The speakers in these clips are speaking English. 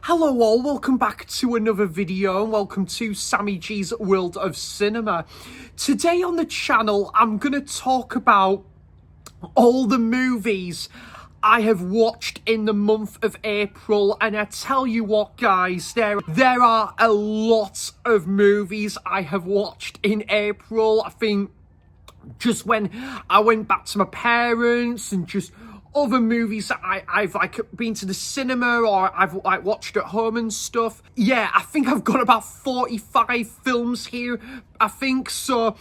Hello all, welcome back to another video and welcome to Sammy G's World of Cinema. Today on the channel I'm going to talk about all the movies I have watched in the month of April, and I tell you what guys, there are a lot of movies I have watched in April. I think just when I went back to my parents and just other movies that I've like been to the cinema or I've like watched at home and stuff. Yeah, I think I've got about 45 films here, I think. So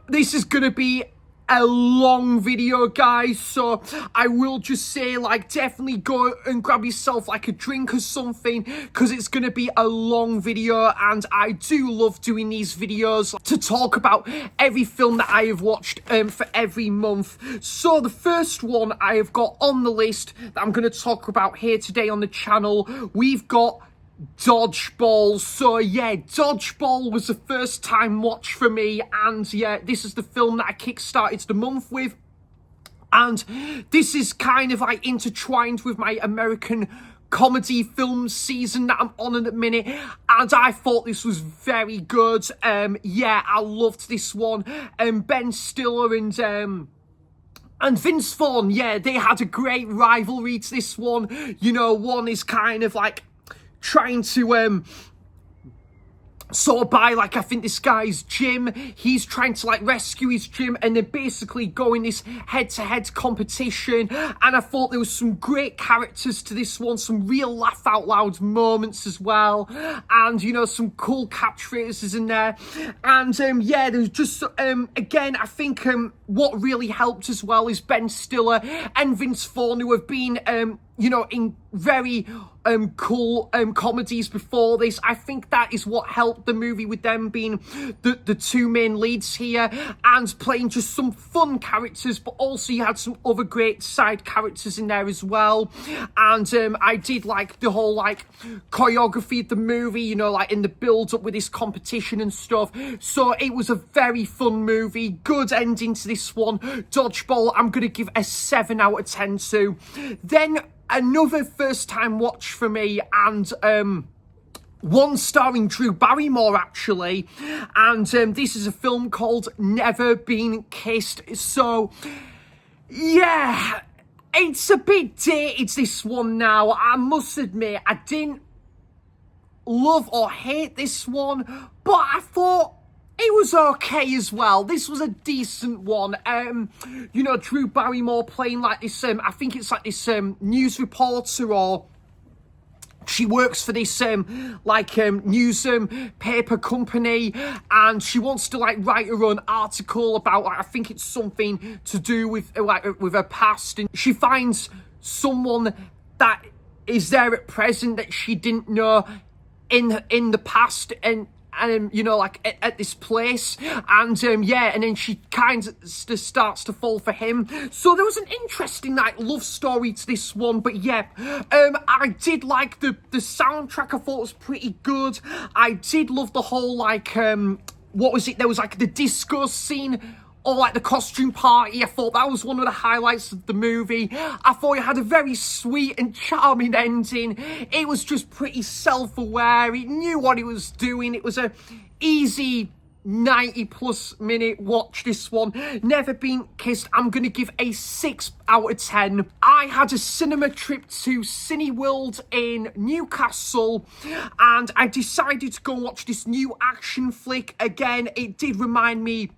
this is gonna be a long video guys, so I will just say like definitely go and grab yourself like a drink or something because it's gonna be a long video, and I do love doing these videos to talk about every film that I have watched for every month. So the first one I have got on the list that I'm going to talk about here today on the channel, we've got Dodgeball. So yeah, Dodgeball was the first time watch for me, and yeah, this is the film that I kick-started the month with, and this is kind of like intertwined with my American comedy film season that I'm on at the minute, and I thought this was very good. Yeah, I loved this one. Ben Stiller and Vince Vaughn, yeah, they had a great rivalry to this one. You know, one is kind of like trying to sort of buy, like, I think this guy's gym. He's trying to like rescue his gym, and they're basically going this head-to-head competition. And I thought there was some great characters to this one, some real laugh out loud moments as well, and you know, some cool catchphrases in there. And yeah, there's just again, I think what really helped as well is Ben Stiller and Vince Vaughn, who have been you know, in very cool comedies before this. I think that is what helped the movie, with them being the two main leads here and playing just some fun characters, but also you had some other great side characters in there as well. And I did like the whole like choreography of the movie, you know, like in the build up with this competition and stuff. So it was a very fun movie, good ending to this one. Dodgeball, I'm gonna give a 7 out of 10 to. Then another first time watch for me, and one starring Drew Barrymore actually, and this is a film called Never Been Kissed. So yeah, it's a bit dated, this one now. I must admit, I didn't love or hate this one, but I thought it was okay as well. This was a decent one. You know, Drew Barrymore playing like this, I think it's like this news reporter, or she works for this news paper company, and she wants to like write her own article about like, I think it's something to do with like with her past, and she finds someone that is there at present that she didn't know in the past, and you know, like at this place, and yeah, and then she kind of starts to fall for him. So there was an interesting like love story to this one, but yeah, I did like the soundtrack. I thought was pretty good. I did love the whole like what was it? There was like the disco scene, or like the costume party. I thought that was one of the highlights of the movie. I thought it had a very sweet and charming ending. It was just pretty self-aware. It knew what it was doing. It was a easy 90+ minute watch, this one. Never Been Kissed, I'm gonna give a 6 out of 10. I had a cinema trip to Cineworld in Newcastle, and I decided to go and watch this new action flick. Again, it did remind me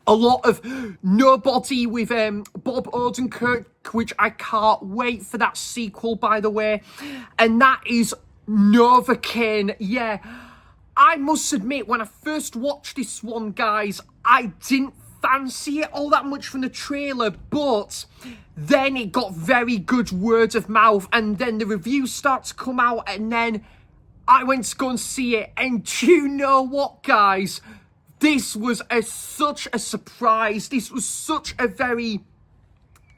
a lot of Nobody with Bob Odenkirk, which I can't wait for that sequel, by the way. And that is Novocaine. Yeah, I must admit, when I first watched this one, guys, I didn't fancy it all that much from the trailer, but then it got very good word of mouth, and then the reviews start to come out, and then I went to go and see it, and do you know what, guys? This was such a surprise. This was such a very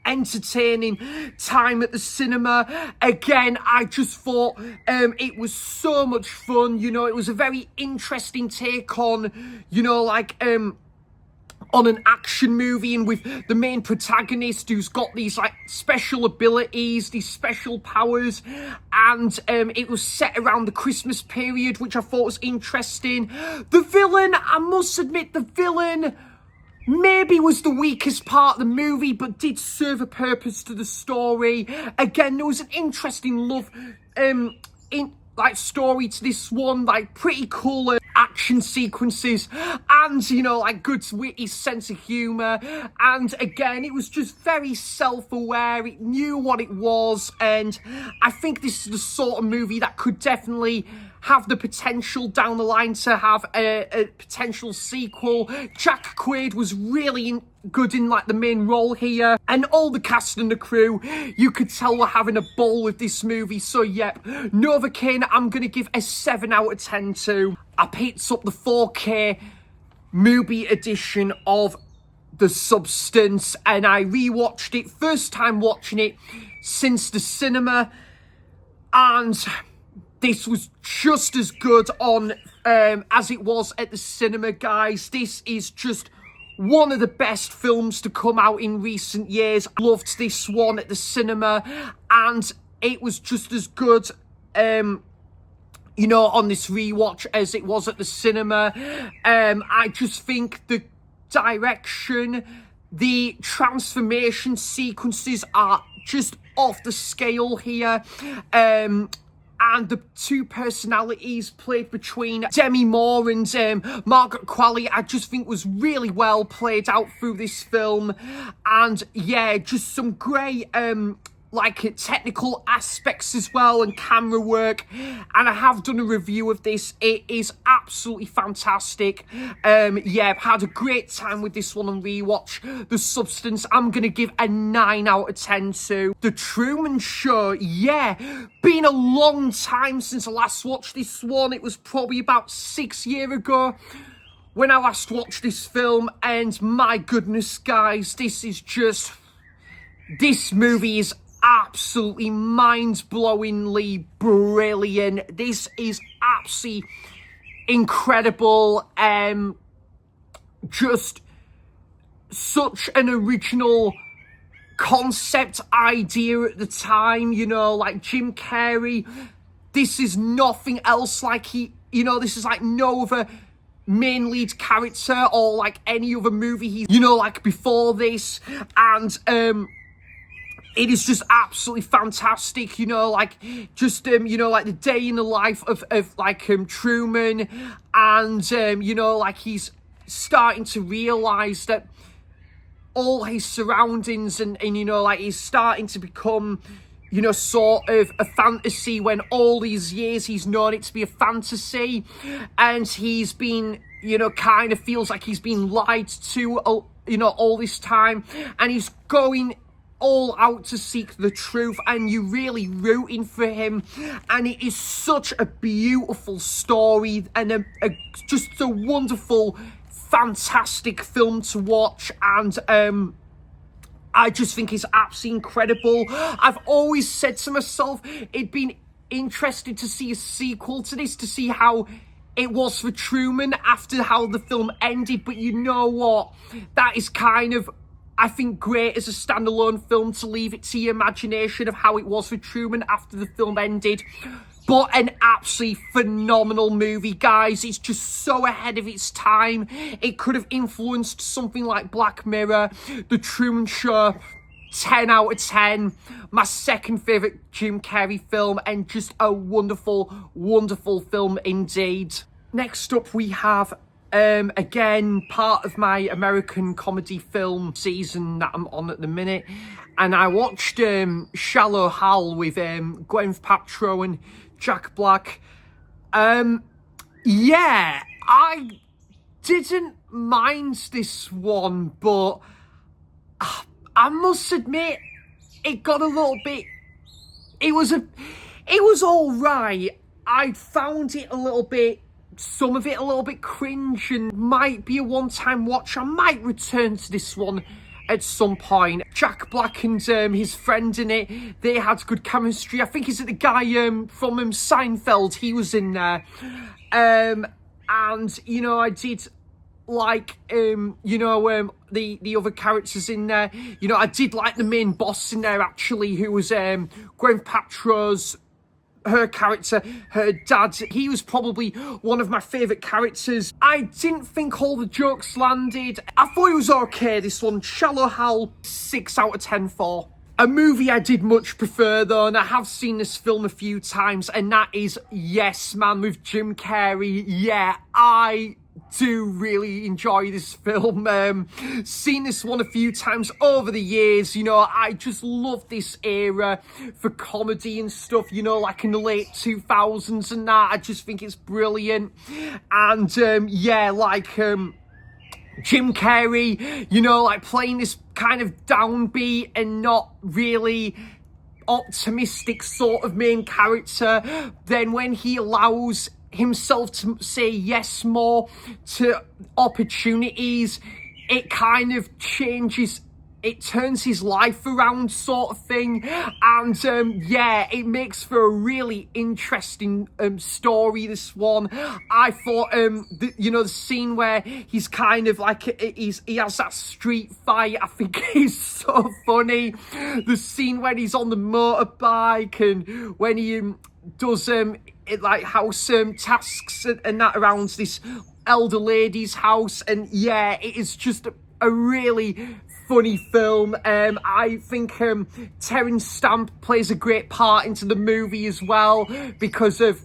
entertaining time at the cinema. Again, I just thought it was so much fun. You know, it was a very interesting take on, you know, like on an action movie, and with the main protagonist who's got these like special abilities, these special powers, and it was set around the Christmas period, which I thought was interesting. The villain, I must admit, the villain maybe was the weakest part of the movie, but did serve a purpose to the story. Again, there was an interesting love story to this one, like pretty cool action sequences, and you know, like good witty sense of humor. And again, it was just very self-aware. It knew what it was, and I think this is the sort of movie that could definitely have the potential down the line to have a potential sequel. Jack Quaid was really good in like the main role here, and all the cast and the crew, you could tell were having a ball with this movie. So yep, Novocaine I'm gonna give a 7 out of 10 to. I picked up the 4K movie edition of The Substance, and I rewatched it, first time watching it since the cinema, and this was just as good on as it was at the cinema, guys. This is just one of the best films to come out in recent years. I loved this one at the cinema, and it was just as good, you know, on this rewatch as it was at the cinema. I just think the direction, the transformation sequences are just off the scale here. And the two personalities played between Demi Moore and Margaret Qualley, I just think was really well played out through this film. And yeah, just some great technical aspects as well, and camera work. And I have done a review of this. It is absolutely fantastic. Yeah, I've had a great time with this one on rewatch. The Substance I'm gonna give a 9 out of 10 to. The Truman Show, yeah, been a long time since I last watched this one. It was probably about 6 years ago when I last watched this film, and my goodness, guys, this movie is absolutely mind-blowingly brilliant. This is absolutely incredible. Just such an original concept idea at the time, you know, like Jim Carrey. This is nothing else like this is like no other main lead character or like any other movie he's, like before this. And it is just absolutely fantastic, like the day in the life of Truman, and like he's starting to realize that all his surroundings and like he's starting to become sort of a fantasy, when all these years he's known it to be a fantasy, and he's been kind of feels like he's been lied to all this time, and he's going all out to seek the truth, and you're really rooting for him. And it is such a beautiful story, and just a wonderful, fantastic film to watch. And I just think it's absolutely incredible. I've always said to myself, it'd been interesting to see a sequel to this, to see how it was for Truman after how the film ended. But you know what? That is kind of, I think, great as a standalone film, to leave it to your imagination of how it was for Truman after the film ended. But an absolutely phenomenal movie, guys. It's just so ahead of its time. It could have influenced something like Black Mirror. The Truman Show, 10 out of 10. My second favourite Jim Carrey film, and just a wonderful, wonderful film indeed. Next up we have again, part of my American comedy film season that I'm on at the minute, and I watched Shallow Hal with Gwyneth Paltrow and Jack Black. Yeah, I didn't mind this one, but I must admit, it got a little bit, it was all right. I found it a little bit, some of it a little bit cringe, and might be a one-time watch. I might return to this one at some point. Jack Black and his friend in it, they had good chemistry. I think he's the guy from Seinfeld. He was in there. And, I did like the other characters in there. I did like the main boss in there actually, who was Gwyneth Paltrow's her character, her dad. He was probably one of my favourite characters. I didn't think all the jokes landed. I thought it was okay, this one. Shallow Hal, 6 out of 10 for. A movie I did much prefer though, and I have seen this film a few times, and that is Yes Man with Jim Carrey. Yeah, I do really enjoy this film. Seen this one a few times over the years. I just love this era for comedy and stuff, like in the late 2000s and that. I just think it's brilliant. And Jim Carrey, like playing this kind of downbeat and not really optimistic sort of main character. Then when he allows himself to say yes more to opportunities, it kind of changes, it turns his life around sort of thing. And it makes for a really interesting story, this one. I thought the scene where he's kind of like he has that street fight, I think is so funny. The scene when he's on the motorbike and when he does house tasks and that around this elder lady's house. And yeah, it is just a really funny film. I think Terence Stamp plays a great part into the movie as well, because of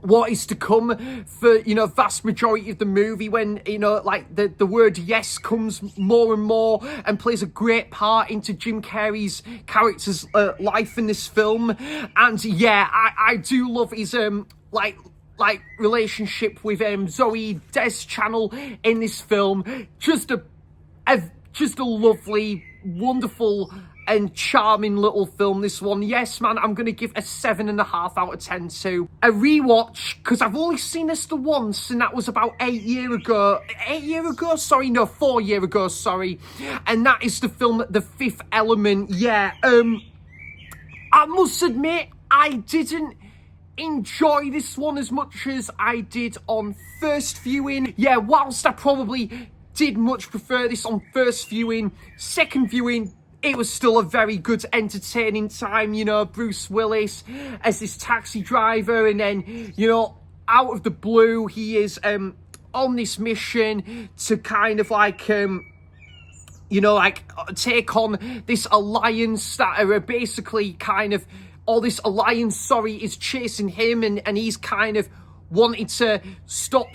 what is to come for vast majority of the movie, when the word yes comes more and more and plays a great part into Jim Carrey's character's life in this film. And yeah, I do love his relationship with Zoe Deschanel in this film. Just a lovely, wonderful and charming little film, this one. Yes Man, I'm going to give a 7.5 out of 10 to. A rewatch, because I've only seen this the once, and that was about 8 years ago. 8 years ago? Sorry, no, 4 years ago, sorry. And that is the film The Fifth Element. Yeah, I must admit, I didn't enjoy this one as much as I did on first viewing. Yeah, whilst I probably did much prefer this on first viewing, second viewing, it was still a very good, entertaining time. Bruce Willis as this taxi driver, and then, out of the blue, he is on this mission to kind of take on this alliance that are basically kind of, or this alliance, is chasing him, and he's kind of wanting to stop,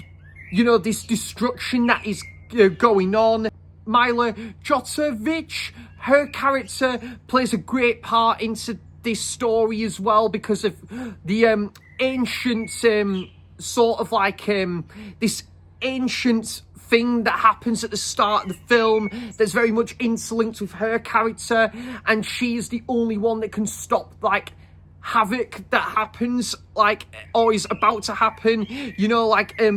this destruction that is going on. Mila Jovovich, her character plays a great part into this story as well, because of the ancient this ancient thing that happens at the start of the film that's very much interlinked with her character, and she is the only one that can stop havoc that happens, or is about to happen,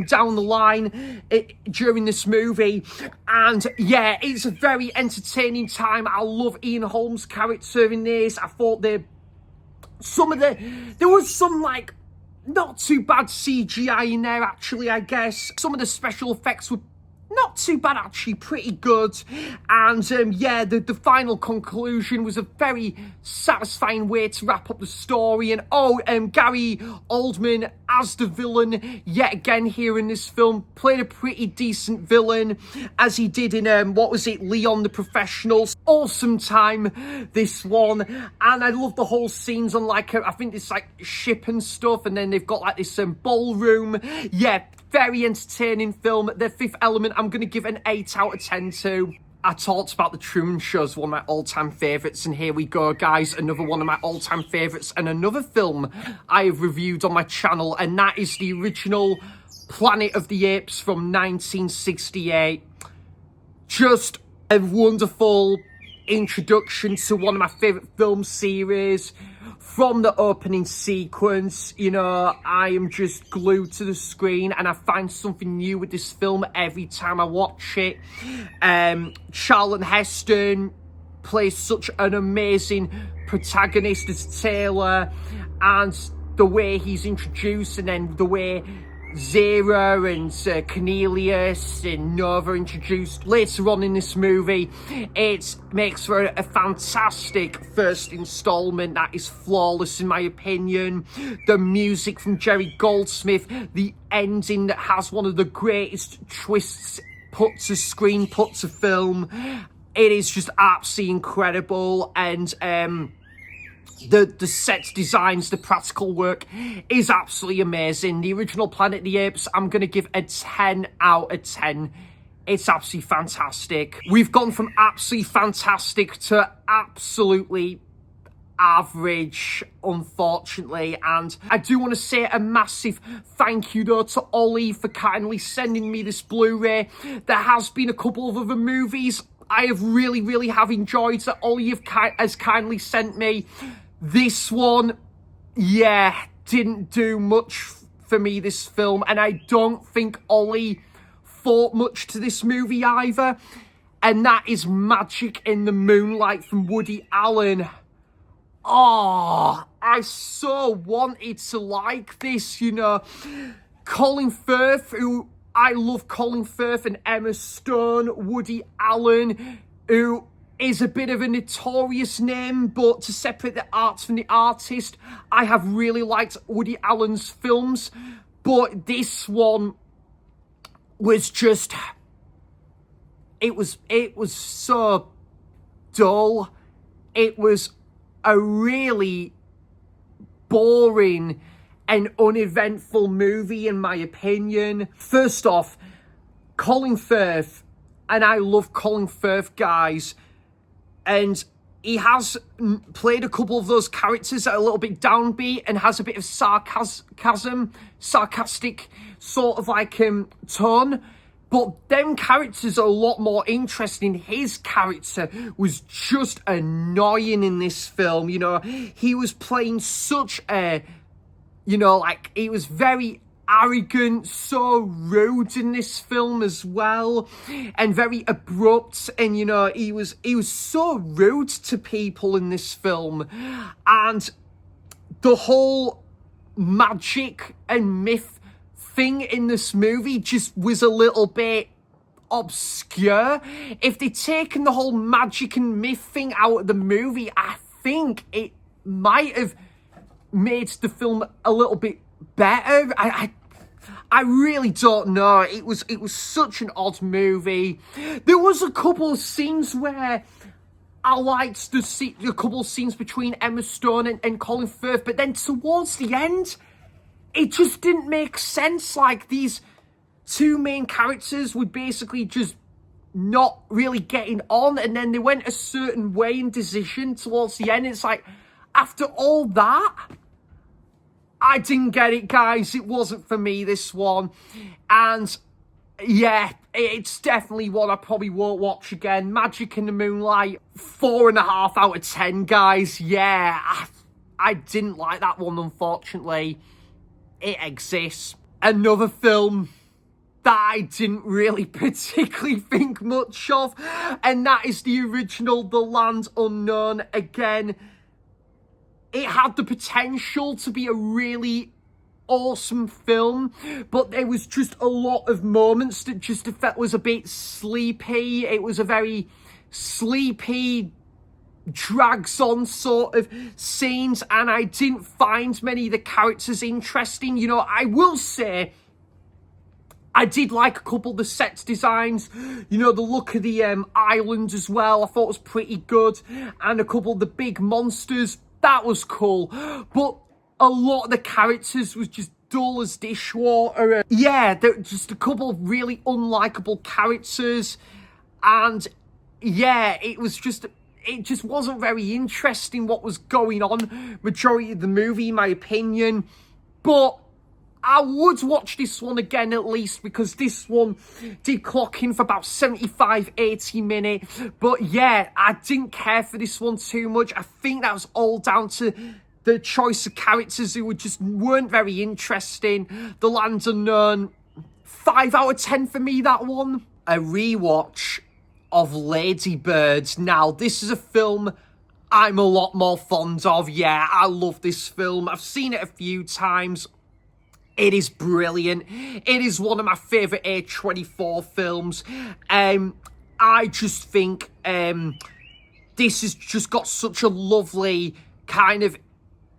down the line during this movie. And yeah, it's a very entertaining time. I love Ian Holmes' character in this. I thought there was some not too bad CGI in there, actually. I guess some of the special effects were not too bad, actually, pretty good. And the final conclusion was a very satisfying way to wrap up the story. And Gary Oldman as the villain, yet again here in this film, played a pretty decent villain, as he did in Leon the Professional. Awesome time, this one. And I love the whole scenes on I think this ship and stuff, and then they've got this ballroom. Yeah, very entertaining film. The Fifth Element, I'm going to give an 8 out of 10 to. I talked about The Truman Show as one of my all-time favourites, and here we go, guys. Another one of my all-time favourites, and another film I have reviewed on my channel, and that is the original Planet of the Apes from 1968. Just a wonderful introduction to one of my favourite film series. From the opening sequence, I am just glued to the screen, and I find something new with this film every time I watch it. Charlton Heston plays such an amazing protagonist as Taylor, and the way he's introduced, and then the way Zera and Cornelius and Nova introduced later on in this movie. It makes for a fantastic first installment that is flawless in my opinion. The music from Jerry Goldsmith, the ending that has one of the greatest twists put to screen, put to film. It is just absolutely incredible, and the set designs, the practical work is absolutely amazing. The original Planet of the Apes, I'm going to give a 10 out of 10. It's absolutely fantastic. We've gone from absolutely fantastic to absolutely average, unfortunately. And I do want to say a massive thank you, though, to Ollie for kindly sending me this Blu-ray. There has been a couple of other movies I have really have enjoyed that Ollie has kindly sent me. This one, yeah, didn't do much for me, this film, and I don't think Ollie thought much to this movie either, and that is Magic in the Moonlight from Woody Allen. Oh, I so wanted to like this, you know. Colin Firth, who I love Colin Firth, and Emma Stone, Woody Allen, who is a bit of a notorious name, but to separate the arts from the artist, I have really liked Woody Allen's films, but this one was just, it was so dull. It was a really boring and uneventful movie, in my opinion. First off, Colin Firth, and I love Colin Firth, guys, and he has played a couple of those characters that are a little bit downbeat and has a bit of sarcastic sort of like tone. But them characters are a lot more interesting. His character was just annoying in this film. You know, he was playing such a, you know, like, he was very arrogant, so rude in this film as well, and very abrupt, and you know, he was so rude to people in this film. And the whole magic and myth thing in this movie just was a little bit obscure. If they'd taken the whole magic and myth thing out of the movie, I think it might have made the film a little bit better. I really don't know. It was such an odd movie. There was a couple of scenes where I liked a couple of scenes between Emma Stone and Colin Firth, but then towards the end, it just didn't make sense. Like, these two main characters would basically just not really getting on, and then they went a certain way in decision towards the end. It's like, after all that, I didn't get it, guys. It wasn't for me, this one. And yeah, it's definitely one I probably won't watch again. Magic in the Moonlight, 4.5 out of 10, guys. Yeah, I didn't like that one, unfortunately. It exists. Another film that I didn't really particularly think much of, and that is the original The Land Unknown. Again, it had the potential to be a really awesome film, but there was just a lot of moments that just felt was a bit sleepy. It was a very sleepy, drags on sort of scenes, and I didn't find many of the characters interesting. You know, I will say I did like a couple of the set designs. You know, the look of the island as well, I thought was pretty good, and a couple of the big monsters, that was cool. But a lot of the characters was just dull as dishwater. Yeah, there were just a couple of really unlikable characters, and yeah, it just wasn't very interesting what was going on majority of the movie, in my opinion. But I would watch this one again at least, because this one did clock in for about 75-80 minutes. But yeah, I didn't care for this one too much. I think that was all down to the choice of characters who weren't very interesting. The Land Unknown, 5 out of 10 for me, that one. A rewatch of Lady Bird. Now, this is a film I'm a lot more fond of. Yeah, I love this film. I've seen it a few times. It is brilliant. It is one of my favourite A24 films. I just think this has just got such a lovely kind of,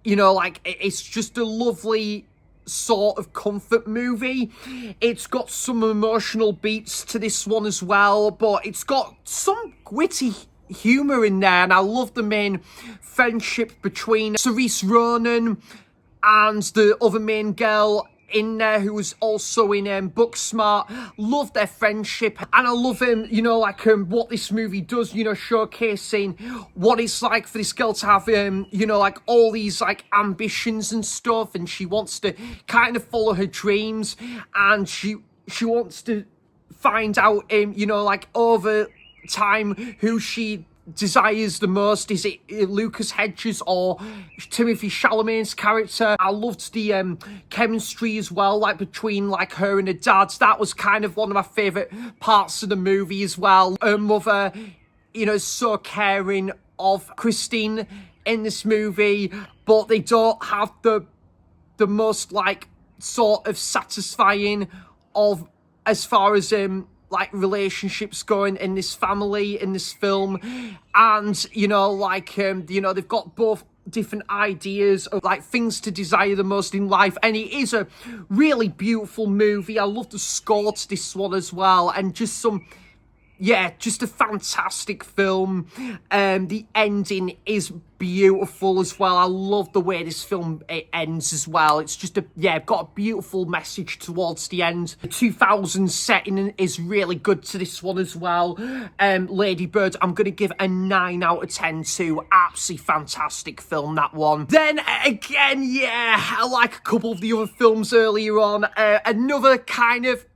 like, it's just a lovely sort of comfort movie. It's got some emotional beats to this one as well, but it's got some witty humour in there, and I love the main friendship between Cerise Ronan and the other main girl in there who was also in Booksmart. Love their friendship, and I love what this movie does, showcasing what it's like for this girl to have like all these like ambitions and stuff, and she wants to kind of follow her dreams, and she wants to find out like over time who she desires the most. Is it Lucas Hedges or Timothy Chalamet's character? I loved the chemistry as well, like between like her and her dad. That was kind of one of my favourite parts of the movie as well. Her mother, is so caring of Christine in this movie, but they don't have the most like sort of satisfying of as far as like relationships going in this family, in this film. And they've got both different ideas of like things to desire the most in life, and it is a really beautiful movie. I love the score to this one as well, and just a fantastic film. The ending is beautiful as well. I love the way this film ends as well. It's just got a beautiful message towards the end. The 2000s setting is really good to this one as well. Lady Bird, I'm going to give a 9 out of 10 to. Absolutely fantastic film, that one. Then again, I like a couple of the other films earlier on. Another kind of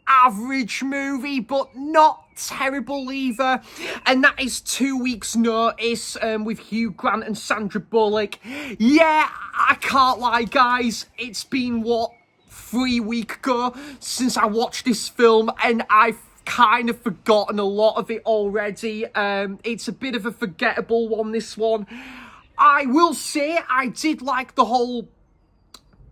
average movie, but not terrible either, and that is 2 Weeks Notice with Hugh Grant and Sandra Bullock. I can't lie, guys, it's been 3 weeks ago since I watched this film, and I've kind of forgotten a lot of it already. It's a bit of a forgettable one, this one. I will say I did like the whole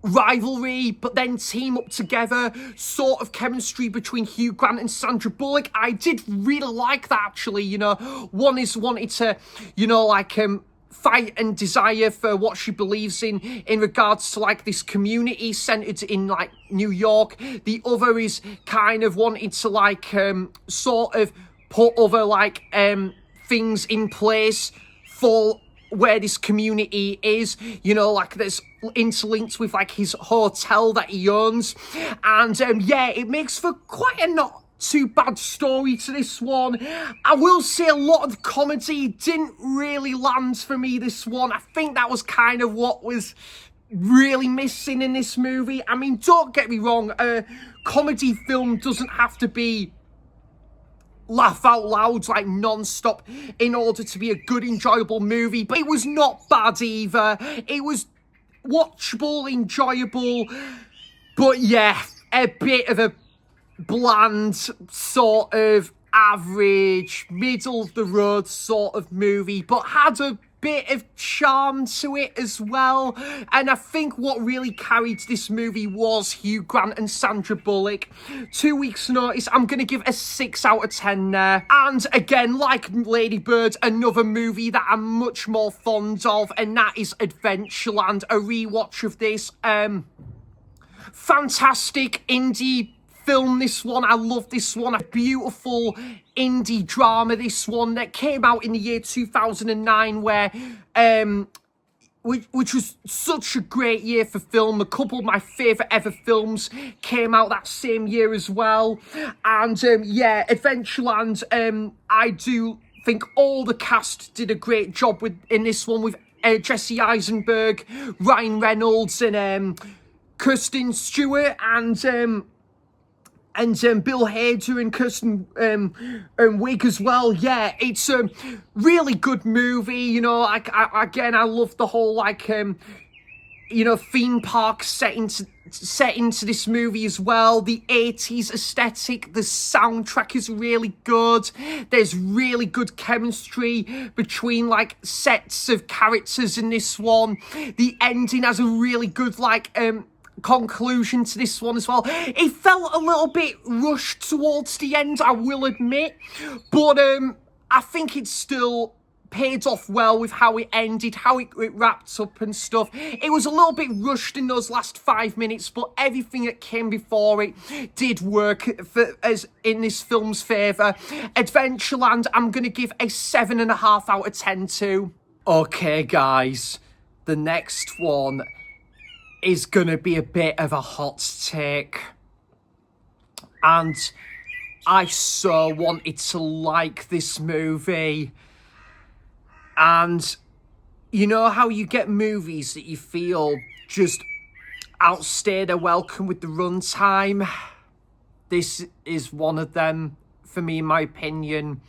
rivalry, but then team up together sort of chemistry between Hugh Grant and Sandra Bullock. I did really like that, actually. One is wanted to fight and desire for what she believes in regards to like this community centered in like New York. The other is kind of wanting to like sort of put other like things in place for where this community is, like there's interlinked with like his hotel that he owns, and it makes for quite a not too bad story to this one. I will say a lot of the comedy didn't really land for me, this one. I think that was kind of what was really missing in this movie. I mean, don't get me wrong, a comedy film doesn't have to be laugh out loud like non-stop in order to be a good, enjoyable movie, but it was not bad either. It was watchable, enjoyable, but a bit of a bland, sort of average, middle of the road sort of movie, but had a bit of charm to it as well. And I think what really carried this movie was Hugh Grant and Sandra Bullock. 2 Weeks Notice, I'm going to give a 6 out of 10 there. And again, like Lady Bird, another movie that I'm much more fond of, and that is Adventureland. A rewatch of this. Fantastic indie film, this one. I love this one. A beautiful indie drama, this one, that came out in the year 2009, where which was such a great year for film. A couple of my favourite ever films came out that same year as well. And Adventureland, I do think all the cast did a great job in this one, with Jesse Eisenberg, Ryan Reynolds, and Kirsten Stewart, and Bill Hader and Kirsten Wiig as well. Yeah, it's a really good movie. I love the whole theme park set into this movie as well. The 80s aesthetic, the soundtrack is really good. There's really good chemistry between like sets of characters in this one. The ending has a really good conclusion to this one as well. It felt a little bit rushed towards the end, I will admit, but I think it still paid off well with how it ended, how it wrapped up and stuff. It was a little bit rushed in those last 5 minutes, but everything that came before it did work as in this film's favour. Adventureland, I'm going to give a 7.5 out of 10 to. Okay, guys, the next one is going to be a bit of a hot take. And I so wanted to like this movie. And you know how you get movies that you feel just outstay their welcome with the runtime? This is one of them, for me, in my opinion.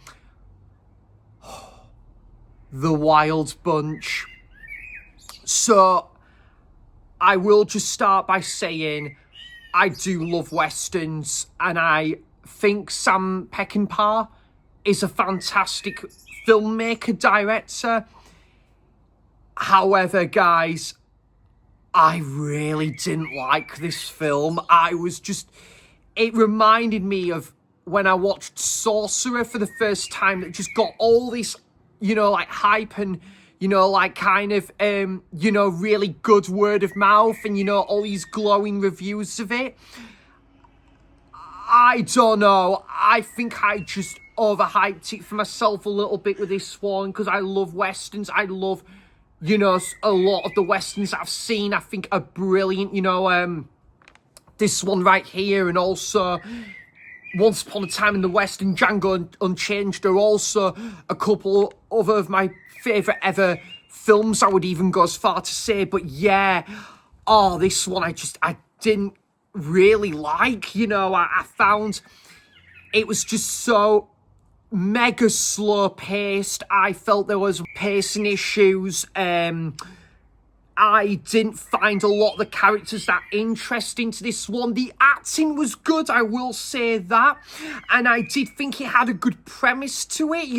The Wild Bunch. So, I will just start by saying I do love Westerns, and I think Sam Peckinpah is a fantastic filmmaker, director. However, guys, I really didn't like this film. It reminded me of when I watched Sorcerer for the first time. That just got all this, like hype and, like kind of, really good word of mouth and, all these glowing reviews of it. I don't know. I think I just overhyped it for myself a little bit with this one because I love Westerns. I love, a lot of the Westerns I've seen I think are brilliant. This one right here, and also Once Upon a Time in the West and Django Unchained are also a couple other of my favourite ever films, I would even go as far to say. But yeah, this one I didn't really like. I found it was just so mega slow paced. I felt there was pacing issues. I didn't find a lot of the characters that interesting to this one. The acting was good, I will say that. And I did think it had a good premise to it.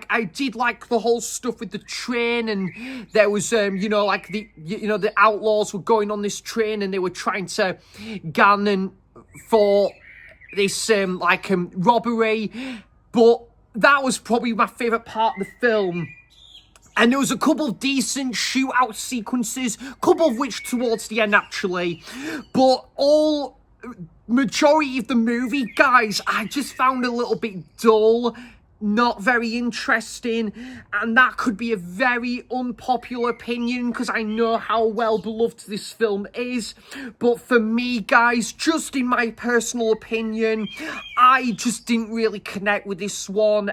I did like the whole stuff with the train, and there was, the outlaws were going on this train and they were trying to gun for this, robbery. But that was probably my favourite part of the film. And there was a couple of decent shootout sequences, couple of which towards the end, actually. But majority of the movie, guys, I just found a little bit dull, not very interesting. And that could be a very unpopular opinion because I know how well beloved this film is. But for me, guys, just in my personal opinion, I just didn't really connect with this one.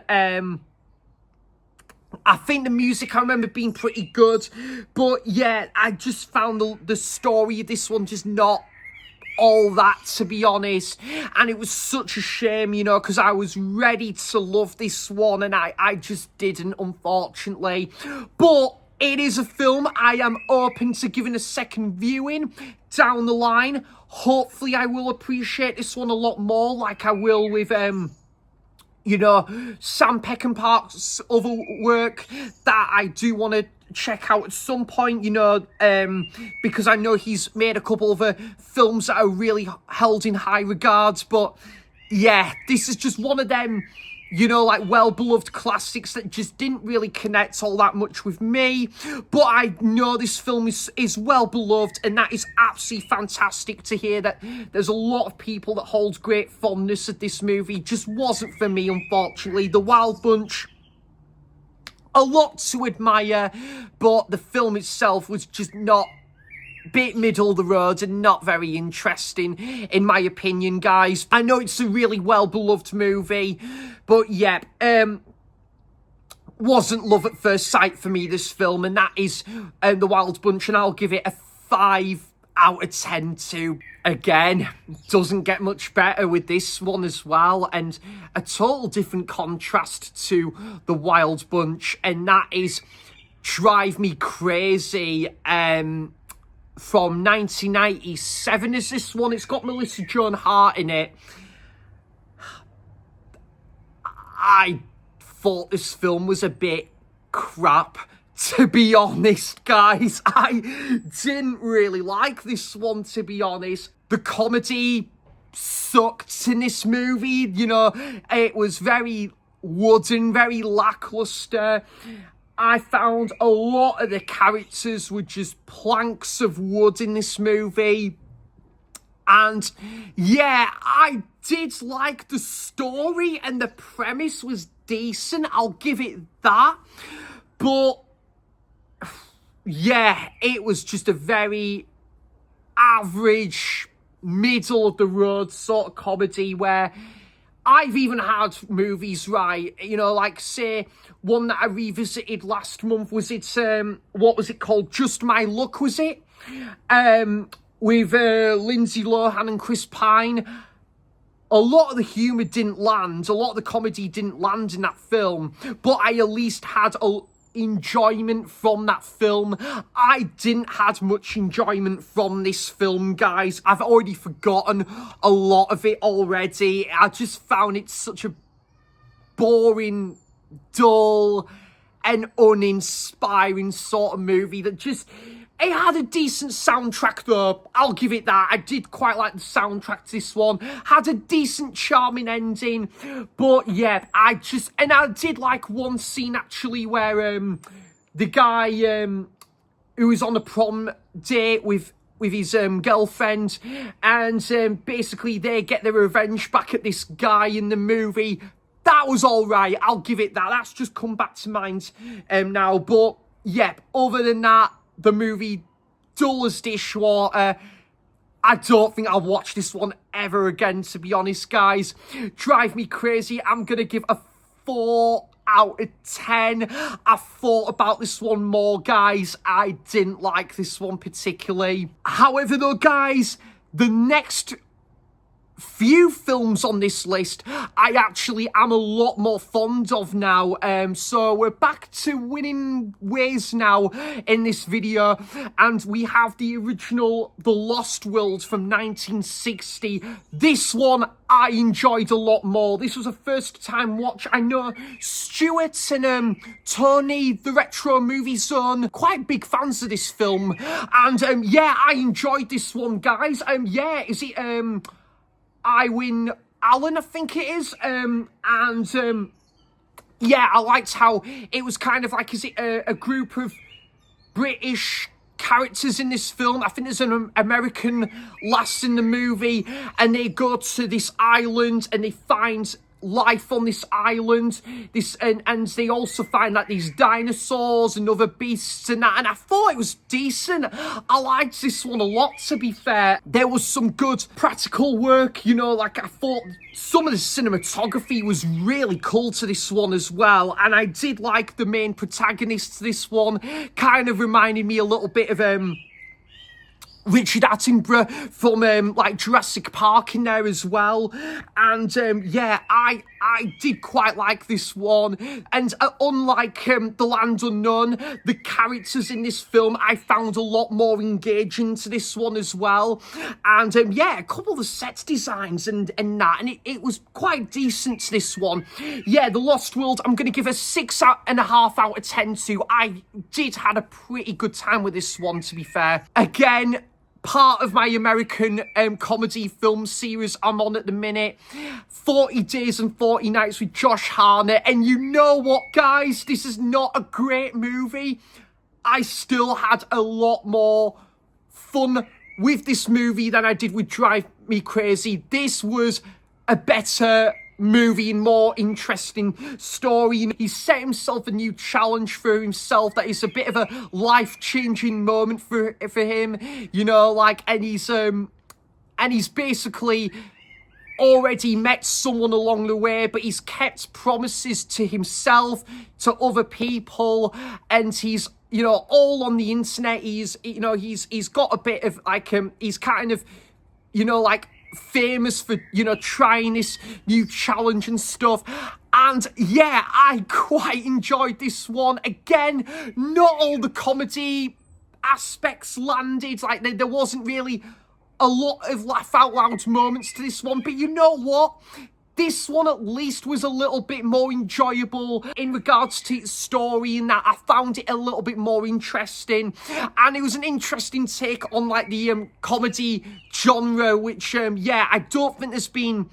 I think the music, I remember being pretty good. But yeah, I just found the story of this one just not all that, to be honest. And it was such a shame, because I was ready to love this one and I just didn't, unfortunately. But it is a film I am open to giving a second viewing down the line. Hopefully I will appreciate this one a lot more, like I will with Sam Peckinpah's other work that I do want to check out at some point, because I know he's made a couple of films that are really held in high regards. But yeah, this is just one of them, well-beloved classics that just didn't really connect all that much with me. But I know this film is well-beloved, and that is absolutely fantastic to hear that there's a lot of people that hold great fondness of this movie. Just wasn't for me, unfortunately. The Wild Bunch, a lot to admire, but the film itself was just not bit middle of the road and not very interesting, in my opinion, guys. I know it's a really well-beloved movie, but yeah, wasn't love at first sight for me, this film, and that is The Wild Bunch, and I'll give it a 5 out of 10 too. Again, doesn't get much better with this one as well, and a total different contrast to The Wild Bunch, and that is Drive Me Crazy, from 1997 is this one. It's got Melissa Joan Hart in it. I thought this film was a bit crap, to be honest, guys. I didn't really like this one, to be honest. The comedy sucked in this movie, you know, it was very wooden, very lackluster. I found a lot of the characters were just planks of wood in this movie. And yeah, I did like the story and the premise was decent, I'll give it that. But yeah, it was just a very average, middle of the road sort of comedy where I've even had movies, right, you know, like say one that I revisited last month, was it, what was it called? Just My Luck, was it? With Lindsay Lohan and Chris Pine. A lot of the humour didn't land, a lot of the comedy didn't land in that film, but I at least had enjoyment from that film. I didn't have much enjoyment from this film, guys. I've already forgotten a lot of it already. I just found it such a boring, dull, and uninspiring sort of movie that just... It had a decent soundtrack though, I'll give it that. I did quite like the soundtrack to this one. Had a decent, charming ending. But yeah, I did like one scene actually where the guy who was on a prom date with his girlfriend, and basically they get their revenge back at this guy in the movie. That was alright, I'll give it that. That's just come back to mind now. But yeah, other than that, the movie, dull as dishwater. I don't think I'll watch this one ever again, to be honest, guys. Drive me crazy. I'm going to give a 4 out of 10. I thought about this one more, guys. I didn't like this one particularly. However, though, guys, the next few films on this list I actually am a lot more fond of now. So we're back to winning ways now in this video, and we have the original The Lost World from 1960. This one I enjoyed a lot more. This was a first time watch. I know Stuart and Tony, the Retro Movie Zone, quite big fans of this film, and yeah, I enjoyed this one, guys. Yeah, is it Iwin Allen, I think it is, yeah, I liked how it was kind of like, is it a group of British characters in this film? I think there's an American lass in the movie, and they go to this island and they find life on this island, and they also find like these dinosaurs and other beasts and that, and I thought it was decent. I liked this one a lot, to be fair. There was some good practical work, you know, like I thought some of the cinematography was really cool to this one as well, and I did like the main protagonist to this one. Kind of reminded me a little bit of Richard Attenborough from like Jurassic Park in there as well, and yeah, I did quite like this one. And unlike The Land Unknown, the characters in this film I found a lot more engaging to this one as well. And yeah, a couple of the set designs and that, and it was quite decent to this one. Yeah, The Lost World, I'm going to give a 6.5 out of 10 to. I did had a pretty good time with this one, to be fair. Again, part of my American comedy film series I'm on at the minute, 40 Days and 40 Nights with Josh Hartnett. And you know what, guys? This is not a great movie. I still had a lot more fun with this movie than I did with Drive Me Crazy. This was a better movie and more interesting story. He set himself a new challenge for himself that is a bit of a life-changing moment for him, you know, like, and he's basically already met someone along the way, but he's kept promises to himself, to other people, and he's, you know, all on the internet. He's, you know, he's got a bit of like he's kind of, you know, like famous for, you know, trying this new challenge and stuff. And yeah, I quite enjoyed this one. Again, not all the comedy aspects landed. Like there wasn't really a lot of laugh out loud moments to this one, but you know what? this one at least was a little bit more enjoyable in regards to its story, in that I found it a little bit more interesting, and it was an interesting take on like the comedy genre, which I don't think there's been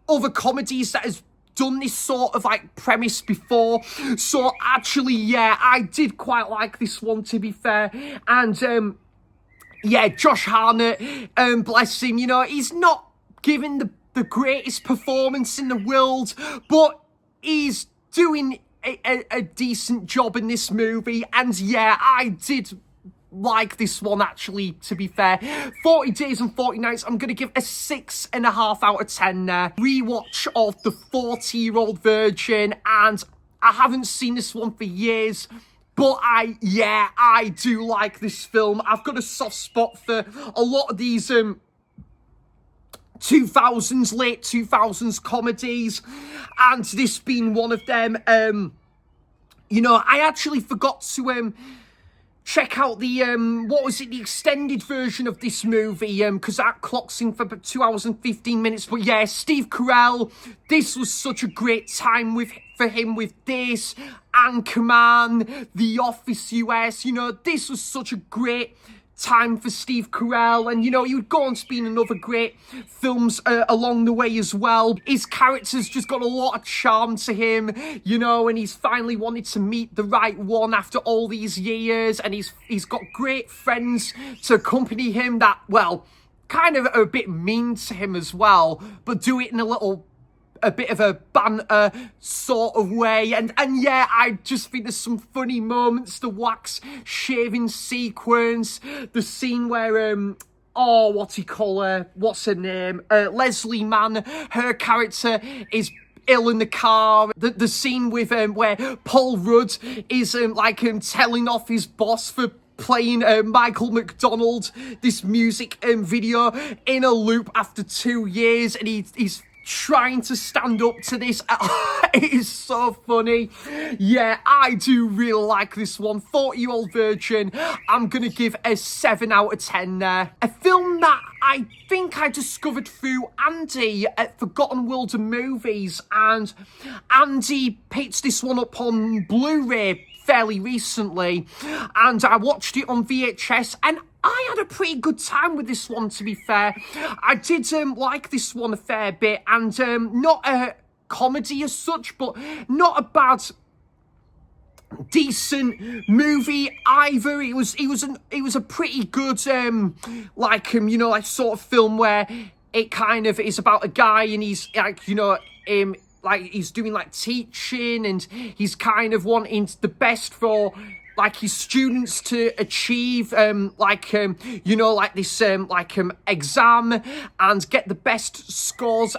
other comedies that has done this sort of like premise before. So actually, I did quite like this one, to be fair. And Josh Hartnett, bless him, you know, he's not giving the greatest performance in the world, but he's doing a decent job in this movie. And I did like this one, actually, to be fair. 40 Days and 40 Nights, I'm going to give a 6.5 out of 10 there. Rewatch of The 40-Year-Old Virgin, and I haven't seen this one for years, but I do like this film. I've got a soft spot for a lot of these 2000s, late 2000s comedies, and this being one of them. You know, I actually forgot to check out the, the extended version of this movie, because that clocks in for about 2 hours and 15 minutes. But yeah, Steve Carell, this was such a great time for him with this, Anchorman, The Office US, you know, this was such a great time for Steve Carell, and you know, he would go on to be in another great films along the way as well. His character's just got a lot of charm to him, you know, and he's finally wanted to meet the right one after all these years, and he's got great friends to accompany him that, well, kind of are a bit mean to him as well, but do it in a bit of a banter sort of way. And I just think there's some funny moments. The wax shaving sequence, the scene where what's her name, Leslie Mann, her character is ill in the car. The scene with where Paul Rudd is telling off his boss for playing Michael McDonald, this music video in a loop after 2 years, and he's trying to stand up to this. It is so funny. Yeah, I do really like this one. 40-Year-Old Virgin, I'm gonna give a 7 out of 10 there. A film that I think I discovered through Andy at Forgotten World of Movies, and Andy picked this one up on Blu-ray fairly recently, and I watched it on VHS, and I had a pretty good time with this one, to be fair. I did like this one a fair bit, and not a comedy as such, but not a bad, decent movie either. It was a pretty good sort of film where it kind of is about a guy, and he's he's doing teaching, and he's kind of wanting the best for his students to achieve exam and get the best scores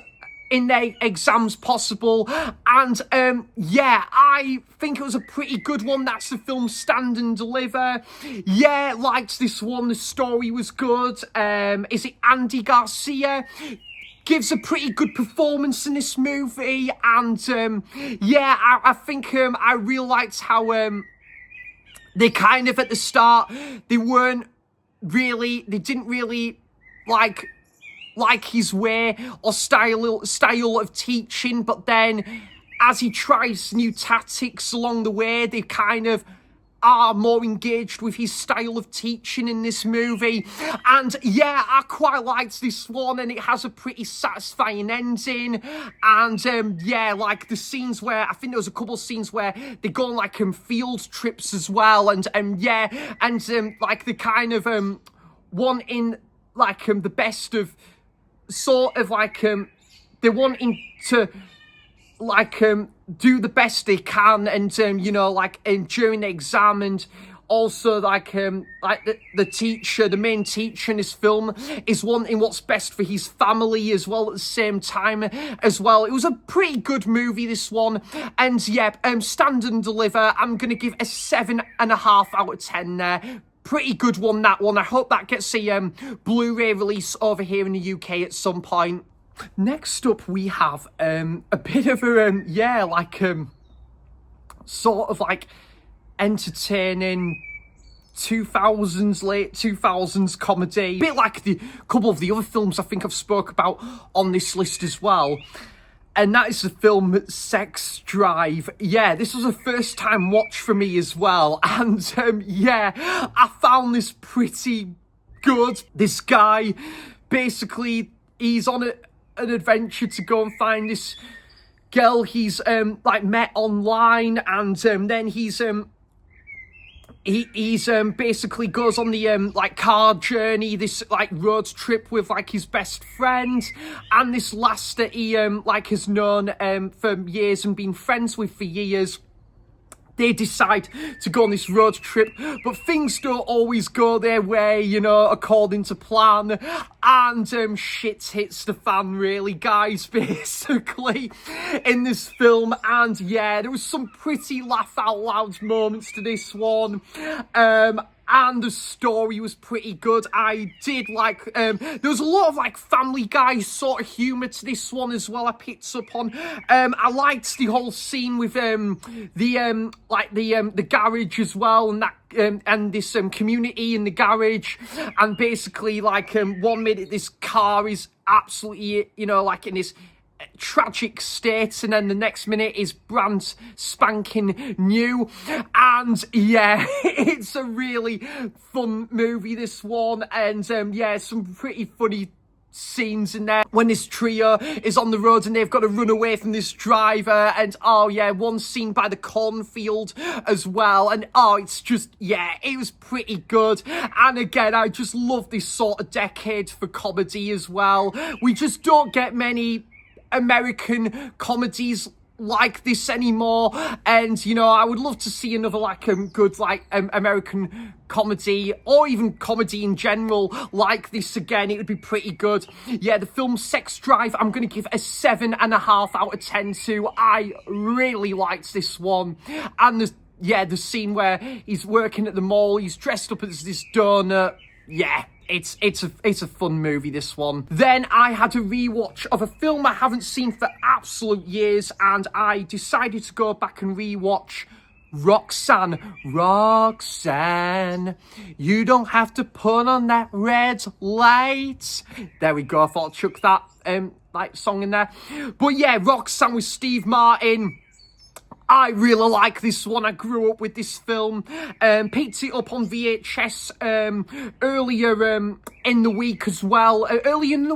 in their exams possible. And I think it was a pretty good one. That's the film Stand and Deliver. Liked this one. The story was good. Is it Andy Garcia? Gives a pretty good performance in this movie, and I think I really liked how they kind of at the start they didn't really like his way or style of teaching, but then as he tries new tactics along the way, they kind of are more engaged with his style of teaching in this movie. And I quite liked this one, and it has a pretty satisfying ending. And the scenes where, I think there was a couple of scenes where they go on field trips as well, and the kind of wanting the best of sort of they're wanting to do the best they can, and during the exam, and also the teacher, the main teacher in this film, is wanting what's best for his family as well at the same time as well. It was a pretty good movie, this one. And Stand and Deliver, I'm gonna give a 7.5 out of 10 there. Pretty good one, that one. I hope that gets a Blu-ray release over here in the UK at some point. Next up, we have a bit of a sort of entertaining 2000s, late 2000s comedy, a bit like the couple of the other films I think I've spoke about on this list as well. and that is the film Sex Drive. Yeah, this was a first time watch for me as well, and yeah, I found this pretty good. This guy, basically, he's on an adventure to go and find this girl he's like met online, and then he's basically goes on the like car journey, this like road trip with like his best friend and this lass that he like has known for years and been friends with for years. They decide to go on this road trip, but things don't always go their way, you know, according to plan. And shit hits the fan, really, guys, basically, in this film. And yeah, there was some pretty laugh out loud moments to this one. And the story was pretty good. I did like, there was a lot of like Family Guy sort of humour to this one as well, I picked up on. I liked the whole scene with the garage as well, and that and this community in the garage, and basically like 1 minute this car is absolutely, you know, like in this tragic state, and then the next minute is brand spanking new. And yeah, it's a really fun movie, this one, and yeah, some pretty funny scenes in there when this trio is on the road and they've got to run away from this driver. And oh yeah, one scene by the cornfield as well, and oh, it's just, yeah, it was pretty good. And again, I just love this sort of decade for comedy as well. We just don't get many American comedies like this anymore, and you know, I would love to see another like good like American comedy, or even comedy in general like this again. It would be pretty good. Yeah, the film Sex Drive, I'm gonna give a 7.5 out of 10 to. I really liked this one. And the scene where he's working at the mall, he's dressed up as this donut. Yeah, it's a fun movie, this one. Then I had a rewatch of a film I haven't seen for absolute years, and I decided to go back and rewatch Roxanne. Roxanne, you don't have to put on that red light. There we go. I thought I'd chuck that like song in there. But yeah, Roxanne with Steve Martin. I really like this one. I grew up with this film. Picked it up on VHS earlier in the week as well. Earlier in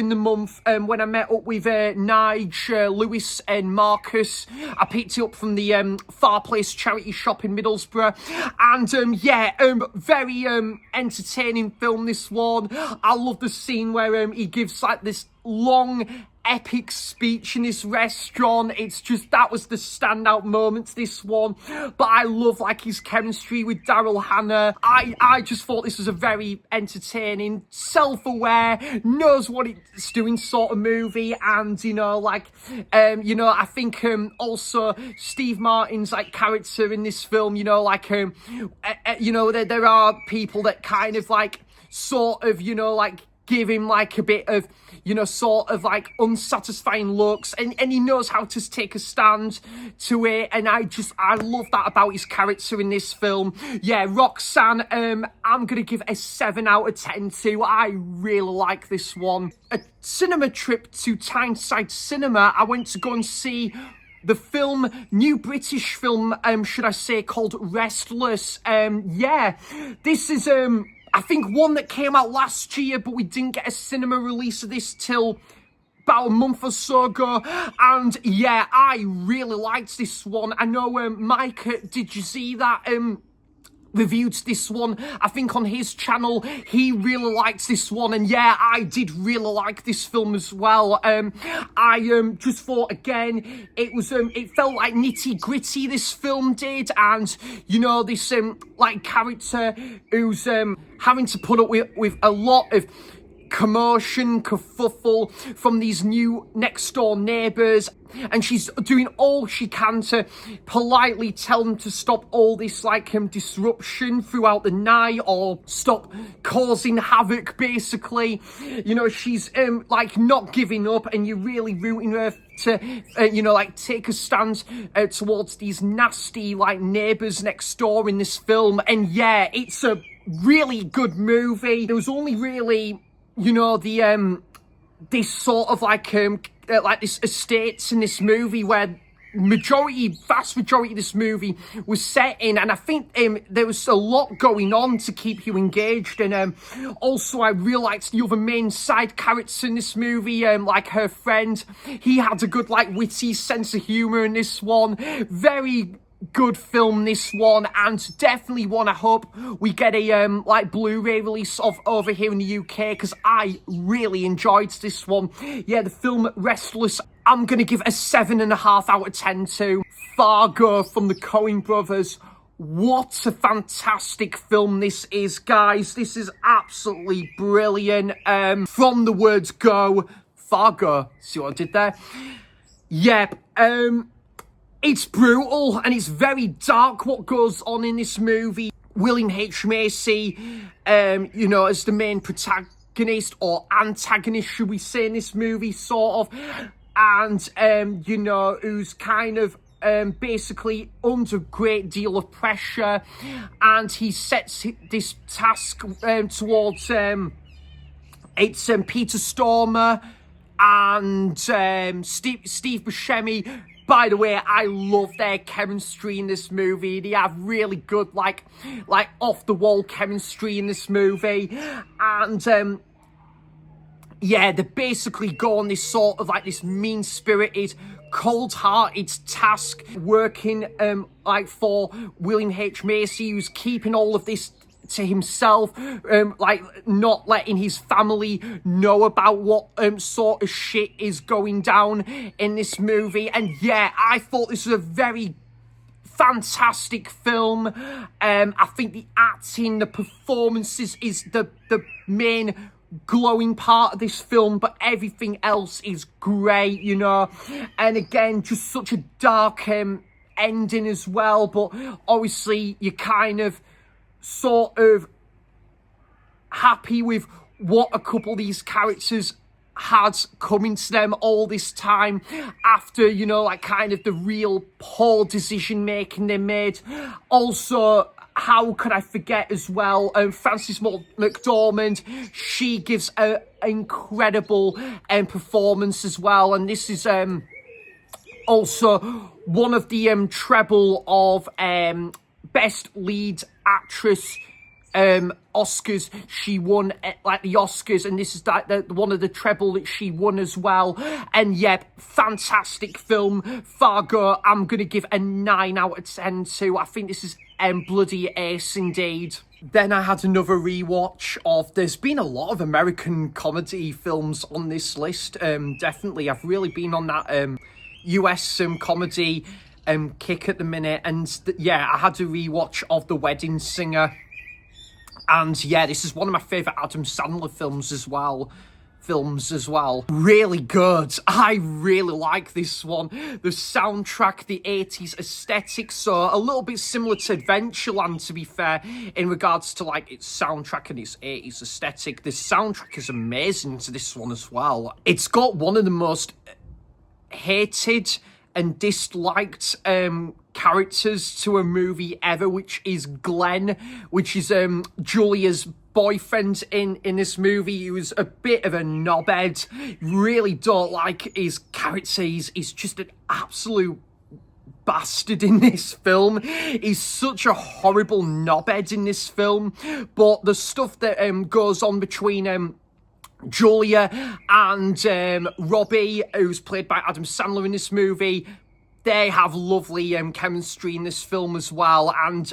the month, when I met up with Nige, Lewis and Marcus. I picked it up from the Far Place charity shop in Middlesbrough. And yeah, very entertaining film, this one. I love the scene where he gives like this long epic speech in this restaurant. It's just, that was the standout moments, this one. But I love like his chemistry with Daryl Hannah. I just thought this was a very entertaining, self-aware, knows what it's doing sort of movie. And you know, like you know, I think also Steve Martin's like character in this film, you know, like you know, there are people that kind of like sort of, you know, like give him like a bit of, you know, sort of like unsatisfying looks, and he knows how to take a stand to it. And I love that about his character in this film. Yeah, Roxanne, I'm gonna give a 7 out of 10 to. I really like this one. A cinema trip to Tyneside Cinema. I went to go and see the film, new British film, should I say, called Restless. Yeah, this is I think one that came out last year, but we didn't get a cinema release of this till about a month or so ago. And yeah, I really liked this one. I know Mike, did you see that reviewed this one, I think, on his channel? He really likes this one, and yeah, I did really like this film as well. I just thought, again, it was it felt like nitty gritty, this film did. And you know, this like character who's having to put up with a lot of commotion, kerfuffle from these new next door neighbours, and she's doing all she can to politely tell them to stop all this like disruption throughout the night, or stop causing havoc, basically. You know, she's like not giving up, and you're really rooting her to you know, like take a stand towards these nasty like neighbours next door in this film. And yeah, it's a really good movie. There was only really, you know, the this sort of like like this estates in this movie where vast majority of this movie was set in, and I think there was a lot going on to keep you engaged. And also I really liked the other main side characters in this movie, like her friend. He had a good, like, witty sense of humor in this one. Very good film, this one, and definitely one I hope we get a like Blu-ray release of over here in the UK, because I really enjoyed this one. Yeah, the film Restless, I'm gonna give a 7.5 out of 10 to. Fargo from the Coen brothers. What a fantastic film this is, guys. This is absolutely brilliant. From the words go, Fargo. See what I did there? Yep. It's brutal and it's very dark what goes on in this movie. William H. Macy, you know, as the main protagonist or antagonist, should we say, in this movie, sort of. And, you know, who's kind of basically under a great deal of pressure. And he sets this task towards, it's Peter Stormer and Steve Buscemi. By the way, I love their chemistry in this movie. They have really good, like off-the-wall chemistry in this movie. And, yeah, they basically go on this sort of, like, this mean-spirited, cold-hearted task, working, like, for William H. Macy, who's keeping all of this to himself, like, not letting his family know about what sort of shit is going down in this movie. And yeah, I thought this was a very fantastic film. I think the acting, the performances is the main glowing part of this film, but everything else is great, you know. And again, just such a dark ending as well, but obviously you kind of sort of happy with what a couple of these characters had coming to them all this time after, you know, like, kind of the real poor decision making they made. Also, how could I forget as well, Frances McDormand, she gives an incredible performance as well, and this is also one of the treble of Best Lead Actress Oscars. She won like the Oscars, and this is like one of the treble that she won as well. And yep, fantastic film, Fargo. I'm gonna give a 9 out of 10 to. I think this is bloody ace indeed. Then I had another rewatch of, there's been a lot of American comedy films on this list. Definitely, I've really been on that US comedy kick at the minute, and yeah, I had a rewatch of The Wedding Singer, and yeah, this is one of my favourite Adam Sandler films as well. Really good. I really like this one. The soundtrack, the 80s aesthetic, so a little bit similar to Adventureland, to be fair, in regards to, like, its soundtrack and its 80s aesthetic. The soundtrack is amazing to this one as well. It's got one of the most hated and disliked characters to a movie ever, which is Glenn, which is Julia's boyfriend in this movie. He was a bit of a knobhead. Really don't like his character. He's just an absolute bastard in this film. He's such a horrible knobhead in this film. But the stuff that goes on between Julia and Robbie, who's played by Adam Sandler in this movie, they have lovely chemistry in this film as well. And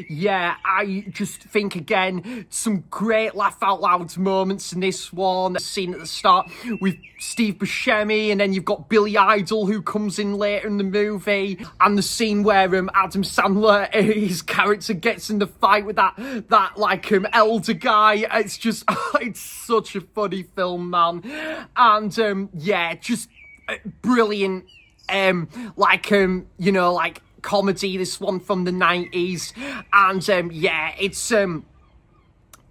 yeah, I just think, again, some great laugh out loud moments in this one. The scene at the start with Steve Buscemi, and then you've got Billy Idol, who comes in later in the movie, and the scene where Adam Sandler, his character, gets in the fight with that like elder guy. It's just it's such a funny film, man. And yeah, just brilliant. You know, like, comedy, this one from the 90s. And yeah, it's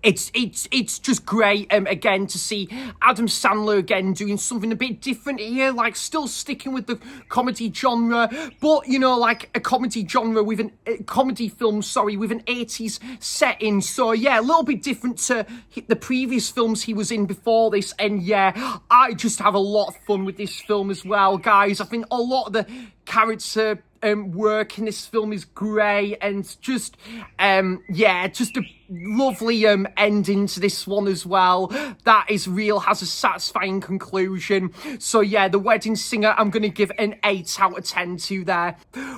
it's just great again to see Adam Sandler again doing something a bit different here, like still sticking with the comedy genre, but you know, like a comedy genre with a comedy film, sorry, with an 80s setting. So yeah, a little bit different to the previous films he was in before this, and yeah, I just have a lot of fun with this film as well, guys. I think a lot of the character work in this film is great, and just just a lovely ending to this one as well. That is real, has a satisfying conclusion. So yeah, The Wedding Singer, I'm gonna give an 8 out of 10 to there.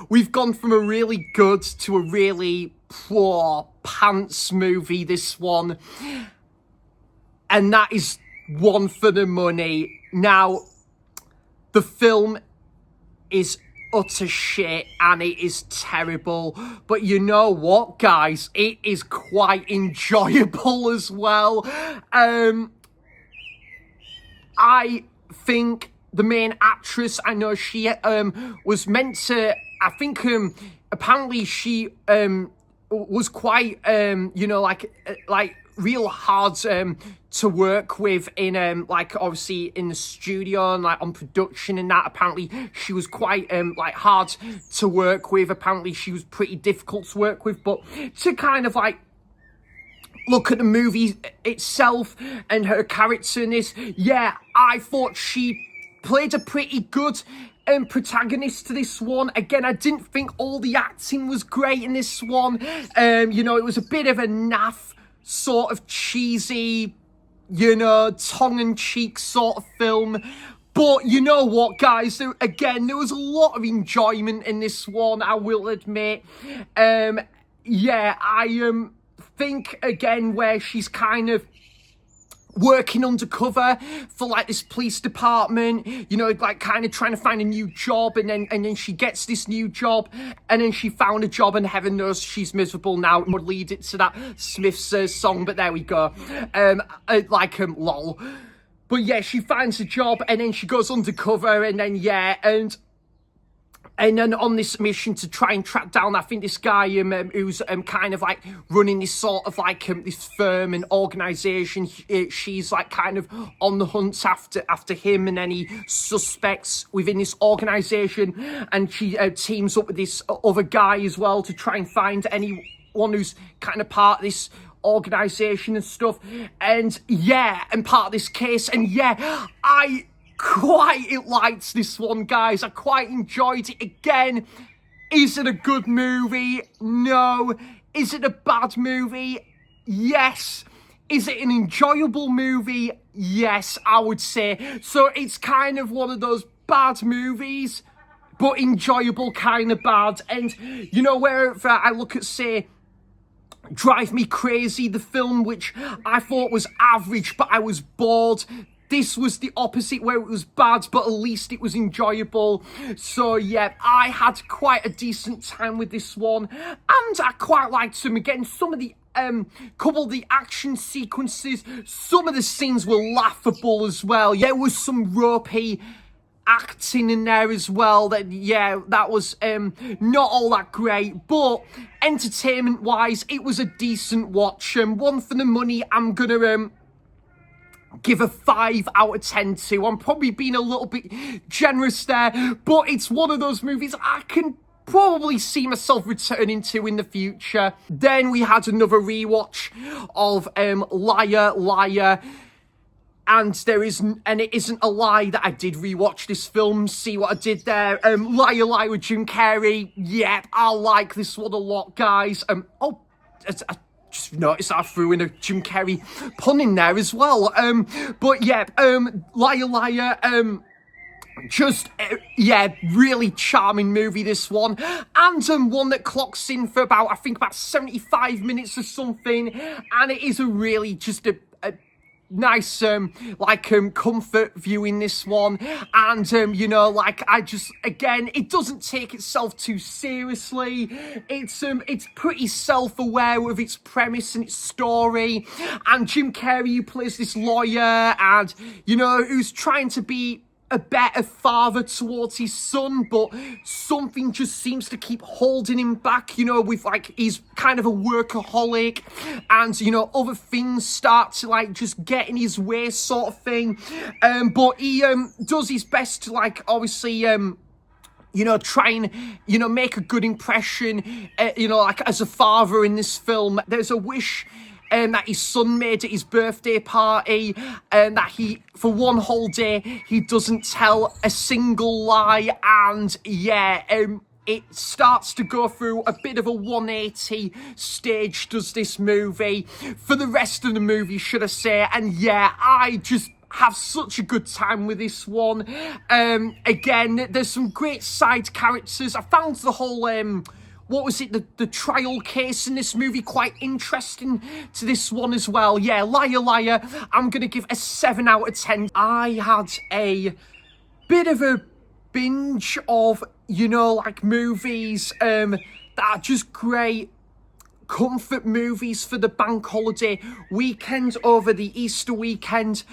We've gone from a really good to a really poor pants movie, this one, and that is one for the money. Now, the film is utter shit and it is terrible, but you know what, guys, it is quite enjoyable as well. I think the main actress, I know she was meant to, I think apparently she was quite you know, like real hard to work with in like obviously in the studio and like on production and that. Apparently she was quite like hard to work with. Apparently she was pretty difficult to work with, but to kind of like look at the movie itself and her character in this, yeah, I thought she played a pretty good protagonist to this one. Again, I didn't think all the acting was great in this one. You know, it was a bit of a naff, sort of cheesy, you know, tongue-in-cheek sort of film. But you know what, guys? There was a lot of enjoyment in this one, I will admit. Yeah, I think, again, where she's kind of working undercover for like this police department, you know, like kind of trying to find a new job, and then she gets this new job, and then she found a job, and heaven knows she's miserable now. Would lead it to that Smiths song, but there we go. Lol. But yeah, she finds a job, and then she goes undercover, and then yeah, and then on this mission to try and track down, I think, this guy who's kind of like running this sort of like this firm and organisation. She's like kind of on the hunt after him and any suspects within this organisation, and she teams up with this other guy as well to try and find anyone who's kind of part of this organisation and stuff. And yeah, and part of this case, and yeah, I quite liked this one, guys. I quite enjoyed it. Again, is it a good movie? No. Is it a bad movie? Yes. Is it an enjoyable movie? Yes, I would say. So it's kind of one of those bad movies, but enjoyable kind of bad. And, you know, wherever I look at, say, Drive Me Crazy, the film, which I thought was average, but I was bored. This was the opposite, where it was bad, but at least it was enjoyable. So yeah, I had quite a decent time with this one, and I quite liked them. Again, some of the couple of the action sequences, some of the scenes were laughable as well. Yeah, there was some ropey acting in there as well. That was not all that great, but entertainment wise, it was a decent watch. One for the money, I'm gonna give a 5 out of 10 to. I'm probably being a little bit generous there, but it's one of those movies I can probably see myself returning to in the future. Then we had another rewatch of Liar Liar. And it isn't a lie that I did rewatch this film. See what I did there? Liar Liar with Jim Carrey. Yep, I like this one a lot, guys. I just noticed I threw in a Jim Carrey pun in there as well. But yeah, Liar Liar, really charming movie, this one. And one that clocks in for about 75 minutes or something. And it is a really just a nice comfort viewing, this one. And you know, like, I just, again, it doesn't take itself too seriously. It's pretty self-aware with its premise and its story. And Jim Carrey, who plays this lawyer, and you know, who's trying to be a better father towards his son, but something just seems to keep holding him back, you know, with like, he's kind of a workaholic, and, you know, other things start to like just get in his way sort of thing. But he does his best to like, obviously, you know, try and, you know, make a good impression, you know, like as a father in this film. There's a wish that his son made at his birthday party, and that he, for one whole day, he doesn't tell a single lie, and yeah, it starts to go through a bit of a 180 stage, does this movie, for the rest of the movie, should I say, and yeah, I just have such a good time with this one. Again, there's some great side characters. I found the whole, what was it, the trial case in this movie quite interesting to this one as well. Yeah, Liar Liar, I'm going to give a 7 out of 10. I had a bit of a binge of, you know, like movies that are just great comfort movies for the bank holiday weekend over the Easter weekend.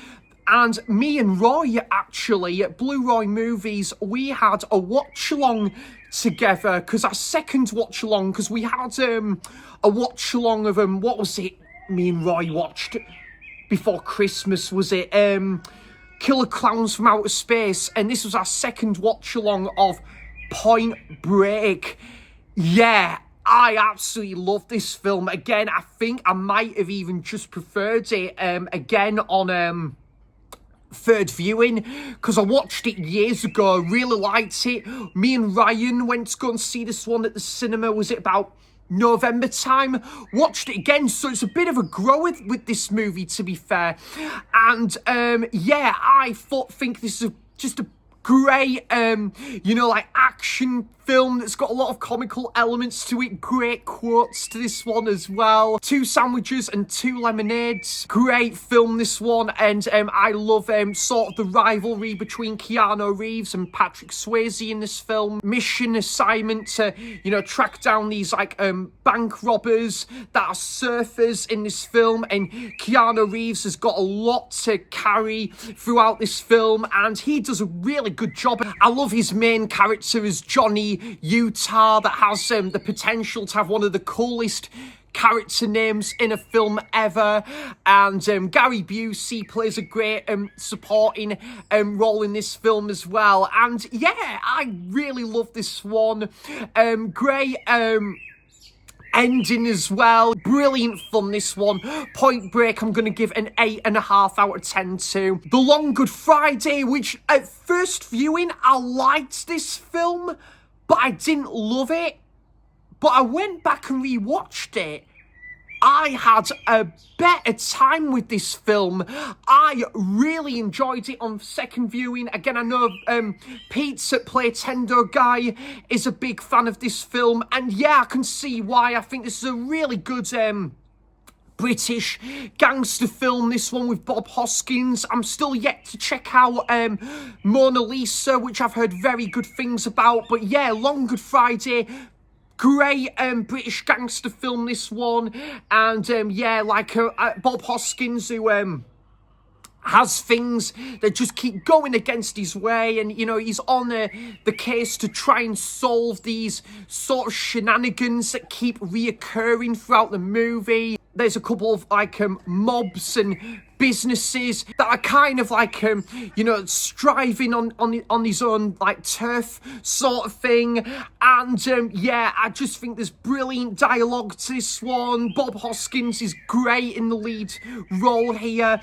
And me and Roy, actually, at Blue Roy Movies, we had a watch-along together, because our second watch-along, because we had a watch-along of, what was it me and Roy watched before Christmas, was it Killer Clowns from Outer Space, and this was our second watch-along of Point Break. Yeah, I absolutely love this film. Again, I think I might have even just preferred it again on third viewing, because I watched it years ago, really liked it. Me and Ryan went to go and see this one at the cinema, was it about November time? Watched it again, so it's a bit of a grow with this movie, to be fair. And yeah, I think this is just a great, you know, like action film that's got a lot of comical elements to it. Great quotes to this one as well. 2 sandwiches and 2 lemonades. Great film, this one. And I love sort of the rivalry between Keanu Reeves and Patrick Swayze in this film. Mission assignment to, you know, track down these like bank robbers that are surfers in this film. And Keanu Reeves has got a lot to carry throughout this film, and he does a really good job. I love his main character as Johnny Utah, that has the potential to have one of the coolest character names in a film ever. And Gary Busey plays a great supporting role in this film as well. And yeah, I really love this one. Great ending as well. Brilliant fun, this one. Point Break, I'm going to give an 8.5 out of 10 to. The Long Good Friday, which at first viewing, I liked this film, but I didn't love it. But I went back and rewatched it. I had a better time with this film. I really enjoyed it on second viewing. Again, I know Pete's at Play Tendo Guy is a big fan of this film. And yeah, I can see why. I think this is a really good British gangster film, this one with Bob Hoskins. I'm still yet to check out Mona Lisa, which I've heard very good things about. But yeah, Long Good Friday, great British gangster film, this one. And yeah, like Bob Hoskins, who has things that just keep going against his way, and you know, he's on the case to try and solve these sort of shenanigans that keep reoccurring throughout the movie. There's a couple of like mobs and businesses that are kind of like you know, striving on his own like turf sort of thing. And yeah, I just think there's brilliant dialogue to this one. Bob Hoskins is great in the lead role here.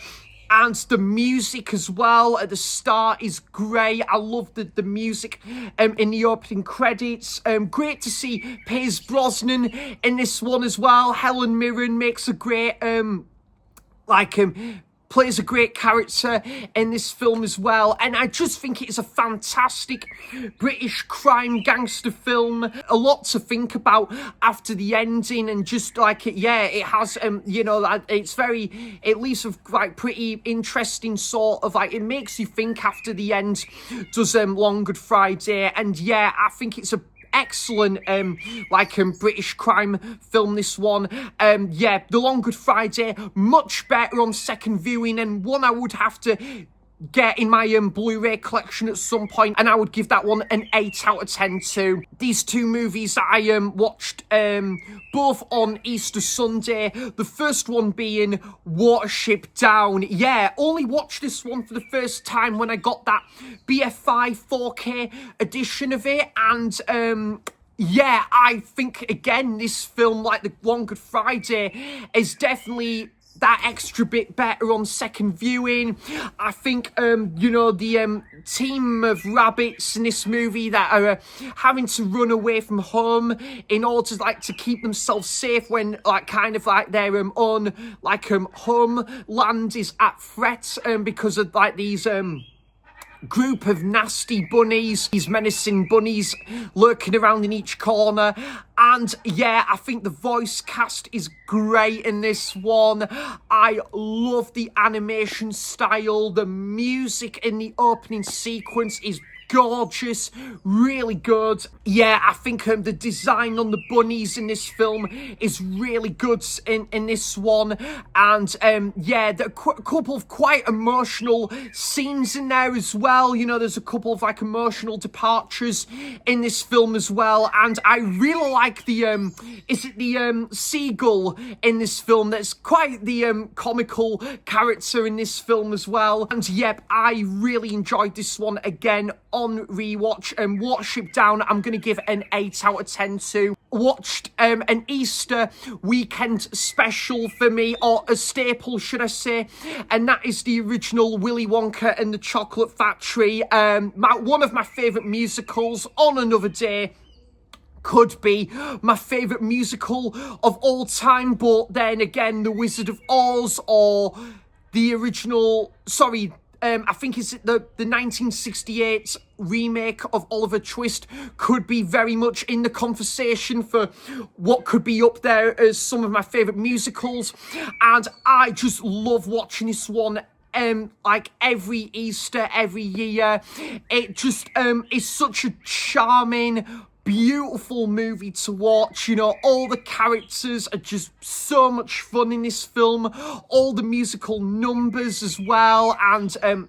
And the music as well at the start is great. I love the music in the opening credits. Great to see Pierce Brosnan in this one as well. Helen Mirren makes a great, plays a great character in this film as well. And I just think it is a fantastic British crime gangster film. A lot to think about after the ending, and just like it, yeah, it has, you know, it's very, it leaves a like pretty interesting sort of like, it makes you think after the end, does Long Good Friday. And yeah, I think it's a excellent British crime film, this one. Yeah, The Long Good Friday, much better on second viewing, and one I would have to get in my Blu-ray collection at some point, and I would give that one an 8 out of 10 too. These two movies that I watched both on Easter Sunday, the first one being Watership Down. Yeah, only watched this one for the first time when I got that BFI 4K edition of it, and yeah, I think, again, this film, like the One Good Friday, is definitely that extra bit better on second viewing. I think, you know, the team of rabbits in this movie that are having to run away from home in order, like, to keep themselves safe when, like, kind of, like, their own, like, homeland is at threat, because of, like, these, group of nasty bunnies, these menacing bunnies lurking around in each corner. And yeah, I think the voice cast is great in this one. I love the animation style. The music in the opening sequence is gorgeous, really good. Yeah, I think the design on the bunnies in this film is really good in this one. And yeah, there are a couple of quite emotional scenes in there as well. You know, there's a couple of like emotional departures in this film as well. And I really like the is it the seagull in this film? That's quite the comical character in this film as well. And yep, I really enjoyed this one again on rewatch. And Watership Down, I'm going to give an 8 out of 10 to. Watched an Easter weekend special for me, or a staple, should I say, and that is the original Willy Wonka and the Chocolate Factory. One of my favourite musicals. On Another Day could be my favourite musical of all time, but then again, The Wizard of Oz or the original, I think it's the 1968 remake of Oliver Twist could be very much in the conversation for what could be up there as some of my favourite musicals. And I just love watching this one like every Easter, every year. It just is such a charming, beautiful movie to watch. You know, all the characters are just so much fun in this film, all the musical numbers as well, and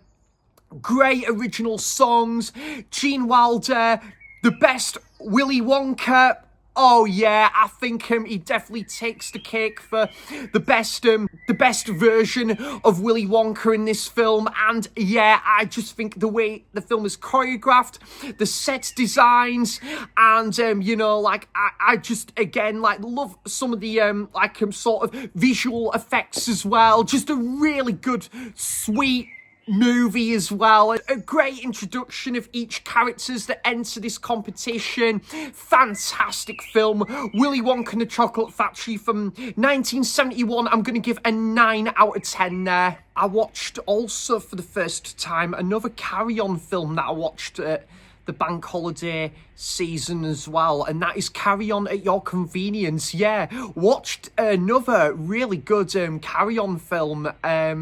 great original songs. Gene Wilder, the best Willy Wonka. Oh yeah, I think he definitely takes the cake for the best version of Willy Wonka in this film. And yeah, I just think the way the film is choreographed, the set designs, and you know, like I just again like love some of the sort of visual effects as well. Just a really good, sweet movie as well. A great introduction of each characters that enter this competition. Fantastic film. Willy Wonka and the Chocolate Factory from 1971. I'm going to give a 9 out of 10 there. I watched also for the first time another Carry On film that I watched at the bank holiday season as well, and that is Carry On at Your Convenience. Yeah, watched another really good Carry On film a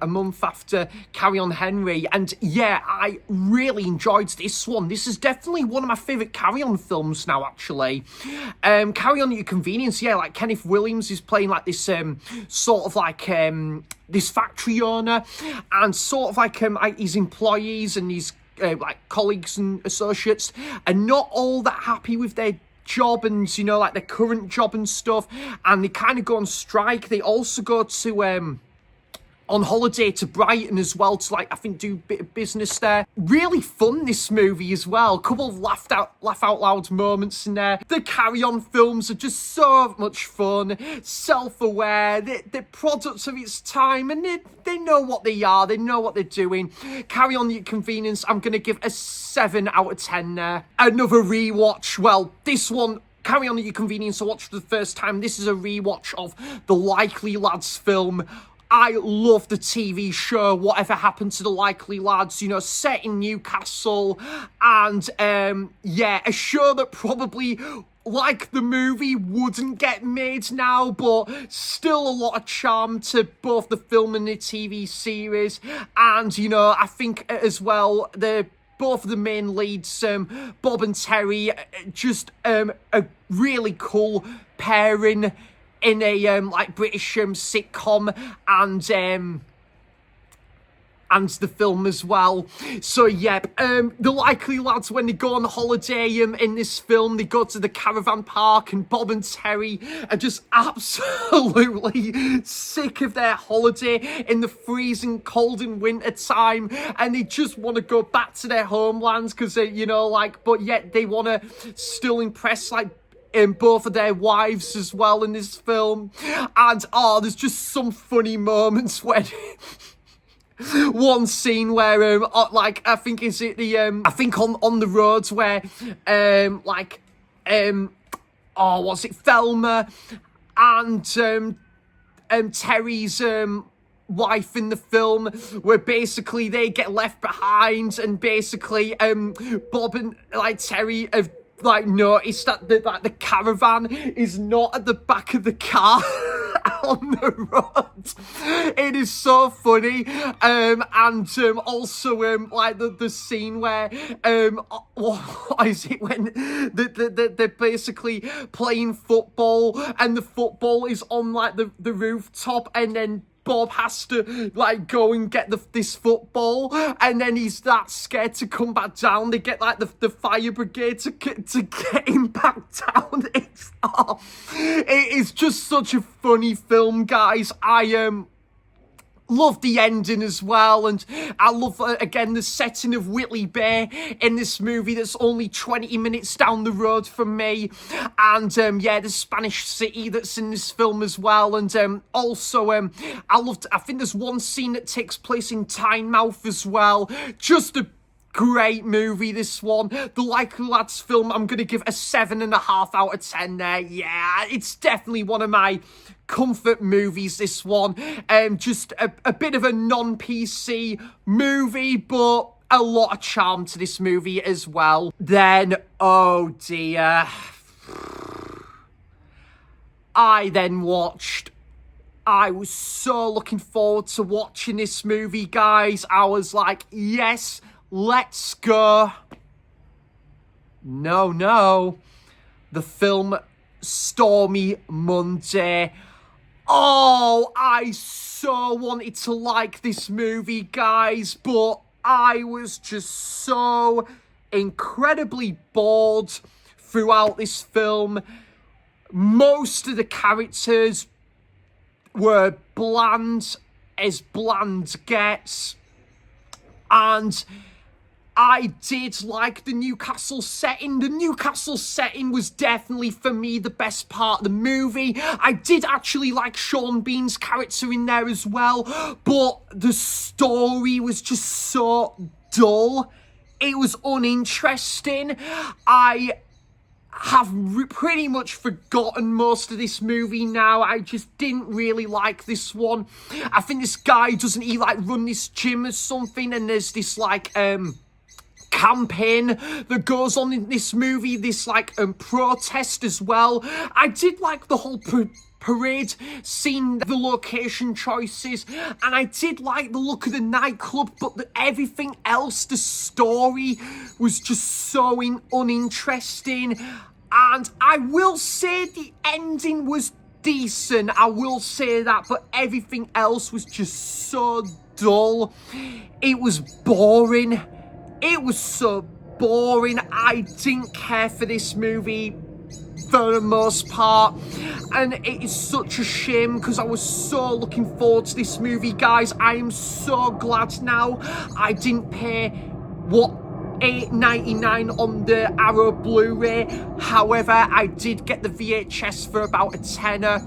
month after Carry On Henry, and yeah, I really enjoyed this one. This is definitely one of my favourite Carry On films now, actually. Carry On at Your Convenience, yeah, like Kenneth Williams is playing like this sort of like this factory owner, and sort of like his employees and his like colleagues and associates are not all that happy with their job and, you know, like their current job and stuff, and they kind of go on strike. They also go to on holiday to Brighton as well to, like, I think do a bit of business there. Really fun, this movie as well. A couple of laugh out loud moments in there. The Carry On films are just so much fun, self-aware, they're products of its time, and they know what they are, they know what they're doing. Carry On Your Convenience, I'm going to give a 7 out of 10 there. Another rewatch, well, this one, Carry On At Your Convenience, I watched for the first time. This is a rewatch of the Likely Lads film. I love the TV show, Whatever Happened to the Likely Lads, you know, set in Newcastle. And, yeah, a show that probably, like the movie, wouldn't get made now, but still a lot of charm to both the film and the TV series. And, you know, I think as well, both of the main leads, Bob and Terry, just a really cool pairing in a like British sitcom, and and the film as well. So yep, the Likely Lads, when they go on holiday in this film, they go to the caravan park, and Bob and Terry are just absolutely sick of their holiday in the freezing cold in winter time, and they just want to go back to their homelands because they, you know, like, but yet they want to still impress, like, in both of their wives as well in this film. And there's just some funny moments when one scene where like, I think is it the I think on the roads where what's it, Thelma and Terry's wife in the film, where basically they get left behind, and basically Bob and like Terry have like noticed that the caravan is not at the back of the car on the road. It is so funny. And also like the scene where what is it, when they're basically playing football, and the football is on like the rooftop, and then Bob has to like go and get this football, and then he's that scared to come back down. They get like the fire brigade to get him back down. It is just such a funny film, guys. I love the ending as well, and I love again the setting of Whitley Bay in this movie that's only 20 minutes down the road from me, and yeah, the Spanish city that's in this film as well. And also I think there's one scene that takes place in Tynemouth as well. Just a great movie, this one. The Likely Lads film, I'm gonna give a 7.5 out of 10 there. Yeah, it's definitely one of my comfort movies, this one. Just a bit of a non-PC movie, but a lot of charm to this movie as well. Then, oh dear, I was so looking forward to watching this movie, guys. I was like, yes, let's go. No. The film Stormy Monday. Oh, I so wanted to like this movie, guys, but I was just so incredibly bored throughout this film. Most of the characters were bland as bland gets, and I did like the Newcastle setting. The Newcastle setting was definitely, for me, the best part of the movie. I did actually like Sean Bean's character in there as well, but the story was just so dull. It was uninteresting. I have pretty much forgotten most of this movie now. I just didn't really like this one. I think this guy, doesn't he like run this gym or something, and there's this like campaign that goes on in this movie, this like protest as well. I did like the whole parade scene, the location choices, and I did like the look of the nightclub, but everything else, the story was just so uninteresting. And I will say the ending was decent, I will say that, but everything else was just so dull. It was boring. It was so boring. I didn't care for this movie for the most part, and it is such a shame because I was so looking forward to this movie, guys. I am so glad now I didn't pay $8.99 on the Arrow Blu-ray. However, I did get the VHS for about a tenner.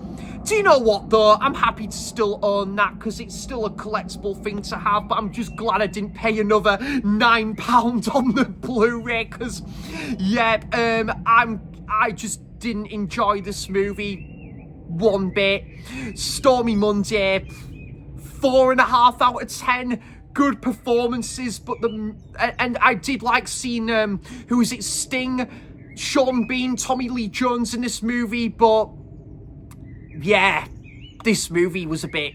Do you know what though? I'm happy to still own that because it's still a collectible thing to have, but I'm just glad I didn't pay another £9 on the Blu-ray because, yeah, I just didn't enjoy this movie one bit. Stormy Monday, 4.5 out of 10. Good performances, but and I did like seeing who is it, Sting, Sean Bean, Tommy Lee Jones in this movie, but yeah, this movie was a bit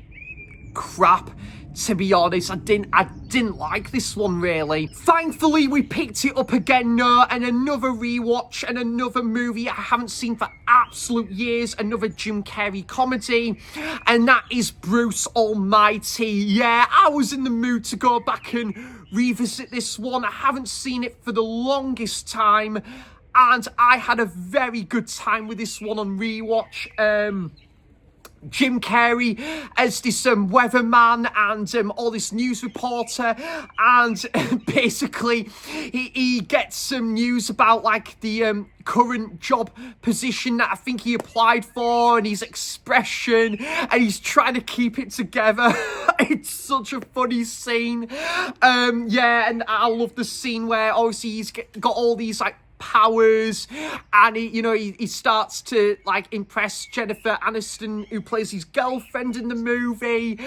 crap, to be honest. I didn't like this one really. Thankfully, we picked it up again now, and another rewatch and another movie I haven't seen for absolute years, another Jim Carrey comedy, and that is Bruce Almighty. Yeah, I was in the mood to go back and revisit this one. I haven't seen it for the longest time, and I had a very good time with this one on rewatch. Jim Carrey as this weatherman and all this news reporter, and basically he gets some news about like the current job position that I think he applied for, and his expression, and he's trying to keep it together. It's such a funny scene. Yeah, and I love the scene where obviously he's got all these like powers, and he starts to like impress Jennifer Aniston, who plays his girlfriend in the movie,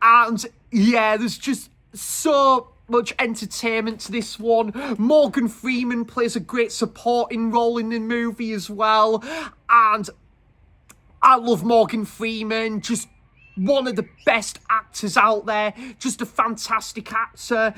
and yeah, there's just so much entertainment to this one. Morgan Freeman plays a great supporting role in the movie as well, and I love Morgan Freeman, just one of the best actors out there, just a fantastic actor,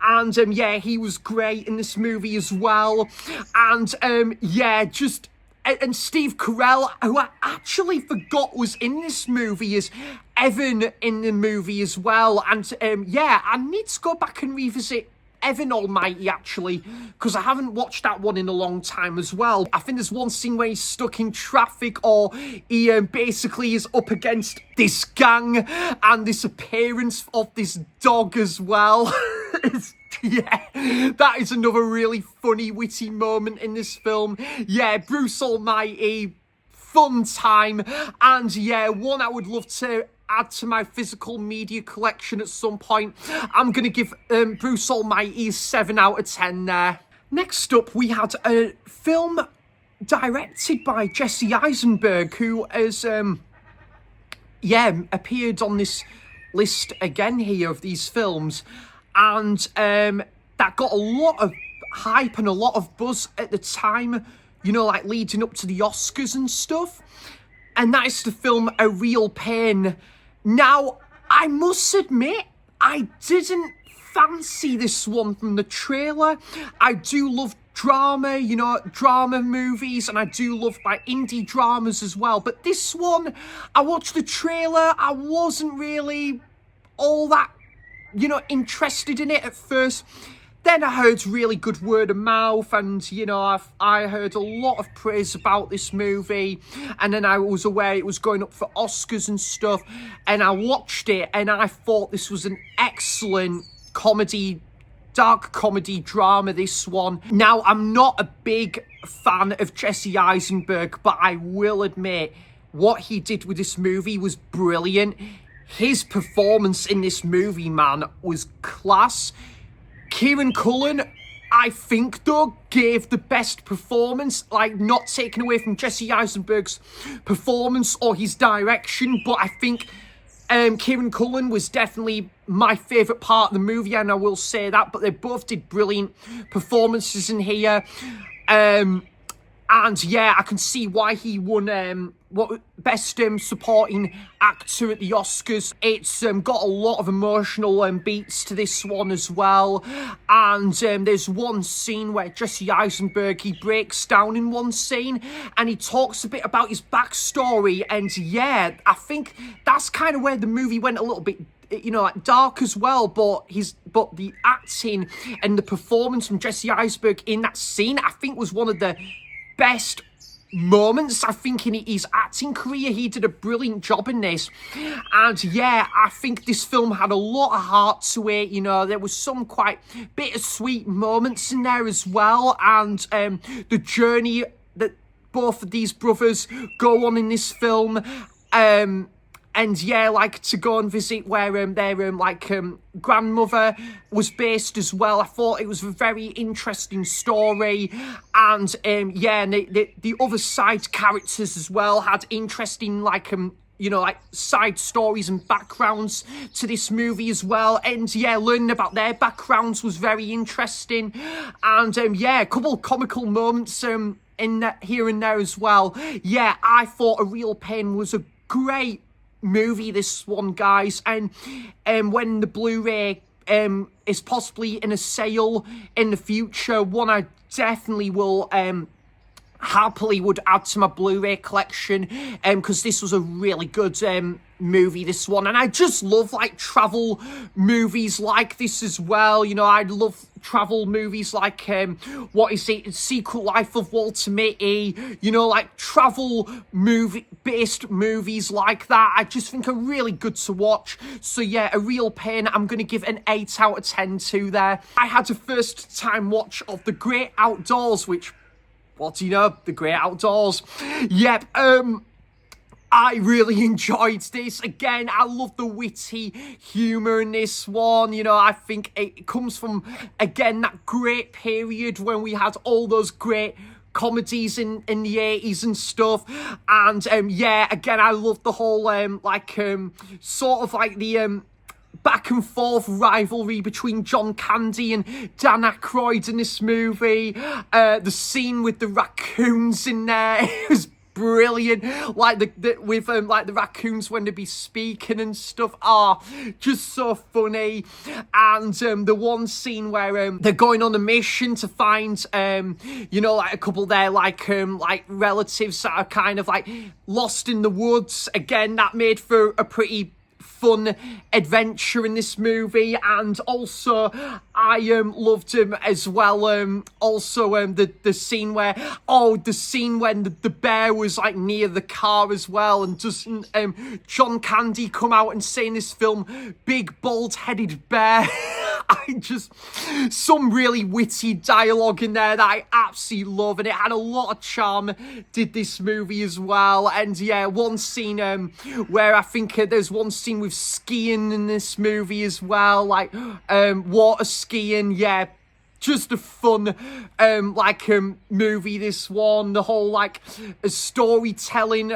and yeah, he was great in this movie as well, and yeah, just, and Steve Carell, who I actually forgot was in this movie, is Evan in the movie as well, and yeah, I need to go back and revisit Evan Almighty, actually, because I haven't watched that one in a long time as well. I think there's one scene where he's stuck in traffic, or he basically is up against this gang and this appearance of this dog as well. Yeah, that is another really funny, witty moment in this film. Yeah, Bruce Almighty, fun time, and yeah, one I would love to add to my physical media collection at some point. I'm going to give Bruce Almighty 7 out of 10 there. Next up, we had a film directed by Jesse Eisenberg, who has, appeared on this list again here of these films, and that got a lot of hype and a lot of buzz at the time, like leading up to the Oscars and stuff, and that is the film A Real Pain. Now, I must admit, I didn't fancy this one from the trailer. I do love drama, drama movies, and I do love like indie dramas as well. But this one, I watched the trailer, I wasn't really all that, interested in it at first. Then I heard really good word of mouth, and, I heard a lot of praise about this movie, and then I was aware it was going up for Oscars and stuff, and I watched it, and I thought this was an excellent comedy, dark comedy drama, this one. Now, I'm not a big fan of Jesse Eisenberg, but I will admit, what he did with this movie was brilliant. His performance in this movie, man, was class. Kieran Cullen, I think, though, gave the best performance, like, not taken away from Jesse Eisenberg's performance or his direction, but I think Kieran Cullen was definitely my favourite part of the movie, and I will say that, but they both did brilliant performances in here. And yeah, I can see why he won best supporting actor at the Oscars. It's got a lot of emotional beats to this one as well. And there's one scene where Jesse Eisenberg, he breaks down in one scene and he talks a bit about his backstory. And yeah, I think that's kind of where the movie went a little bit, like dark as well, but the acting and the performance from Jesse Eisenberg in that scene, I think, was one of the best moments, I think, in his acting career. He did a brilliant job in this, and yeah, I think this film had a lot of heart to it. There was some quite bittersweet moments in there as well, and the journey that both of these brothers go on in this film, and yeah, like to go and visit where their grandmother was based as well. I thought it was a very interesting story, and yeah, and the other side characters as well had interesting like side stories and backgrounds to this movie as well. And yeah, learning about their backgrounds was very interesting, and yeah, a couple of comical moments in that here and there as well. Yeah, I thought A Real Pain was a great movie, this one, guys. And when the Blu-ray is possibly in a sale in the future, one I definitely will happily would add to my Blu-ray collection, because this was a really good movie, this one. And I just love like travel movies like this as well. You know, I love travel movies like what is it, Secret Life of Walter Mitty, you know, like travel movie based movies like that. I just think are really good to watch. So yeah, a real pain. I'm gonna give an 8 out of 10 to there. I had a first time watch of The Great Outdoors, which, what do you know? The Great Outdoors. Yep, I really enjoyed this. Again, I love the witty humour in this one. You know, I think it comes from, again, that great period when we had all those great comedies in the 80s and stuff. And yeah, again, I love the whole sort of like the back and forth rivalry between John Candy and Dan Aykroyd in this movie. The scene with the raccoons in there, it was brilliant. Like with the raccoons when they be speaking and stuff. Just so funny. And the one scene where they're going on a mission to find you know, like a couple there, like relatives that are kind of like lost in the woods. Again, that made for a pretty fun adventure in this movie. And also I loved him as well, also the scene where the scene when the bear was like near the car as well, and doesn't John Candy come out and say in this film, big bald-headed bear. I just, some really witty dialogue in there that I absolutely love, and it had a lot of charm, did this movie as well. And yeah, one scene where I think there's one scene with skiing in this movie as well, like water skiing. Yeah, just a fun movie, this one. The whole like storytelling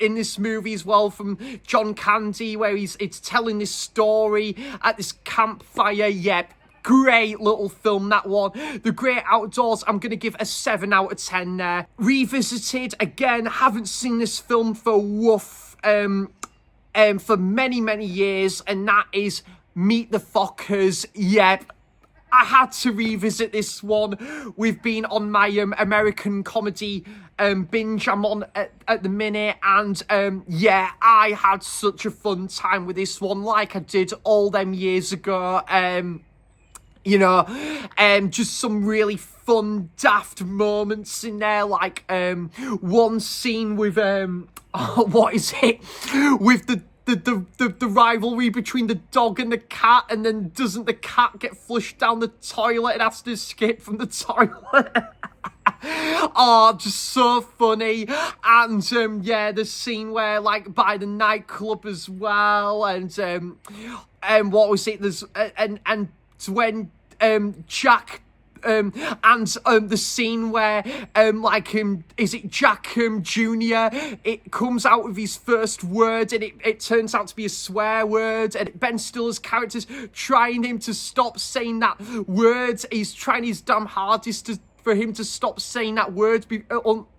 in this movie as well from John Candy, where it's telling this story at this campfire. Yep, great little film, that one. The Great Outdoors, I'm going to give a 7 out of 10 there. Revisited, again, haven't seen this film for for many years, and that is Meet the Fockers. Yep, I had to revisit this one. We've been on my American comedy binge I'm on at the minute, and yeah, I had such a fun time with this one, like I did all them years ago. You know, just some really fun, daft moments in there, like one scene with what is it, with the rivalry between the dog and the cat, and then doesn't the cat get flushed down the toilet and has to escape from the toilet? Just so funny. And yeah, the scene where like by the nightclub as well, and what was it, there's and when Jack and the scene where is it Jack Jr., it comes out with his first word, and it turns out to be a swear word, and Ben Stiller's character's trying him to stop saying that word. He's trying his damn hardest for him to stop saying that word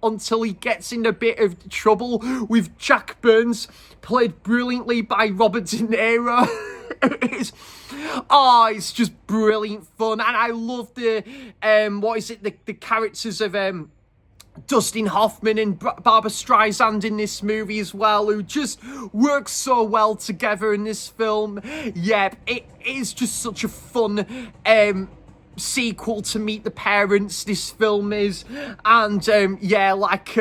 until he gets in a bit of trouble with Jack Burns, played brilliantly by Robert De Niro. It's just brilliant fun. And I love the the characters of Dustin Hoffman and Barbara Streisand in this movie as well, who just work so well together in this film. Yeah, it is just such a fun sequel to Meet the Parents, this film is. And yeah, like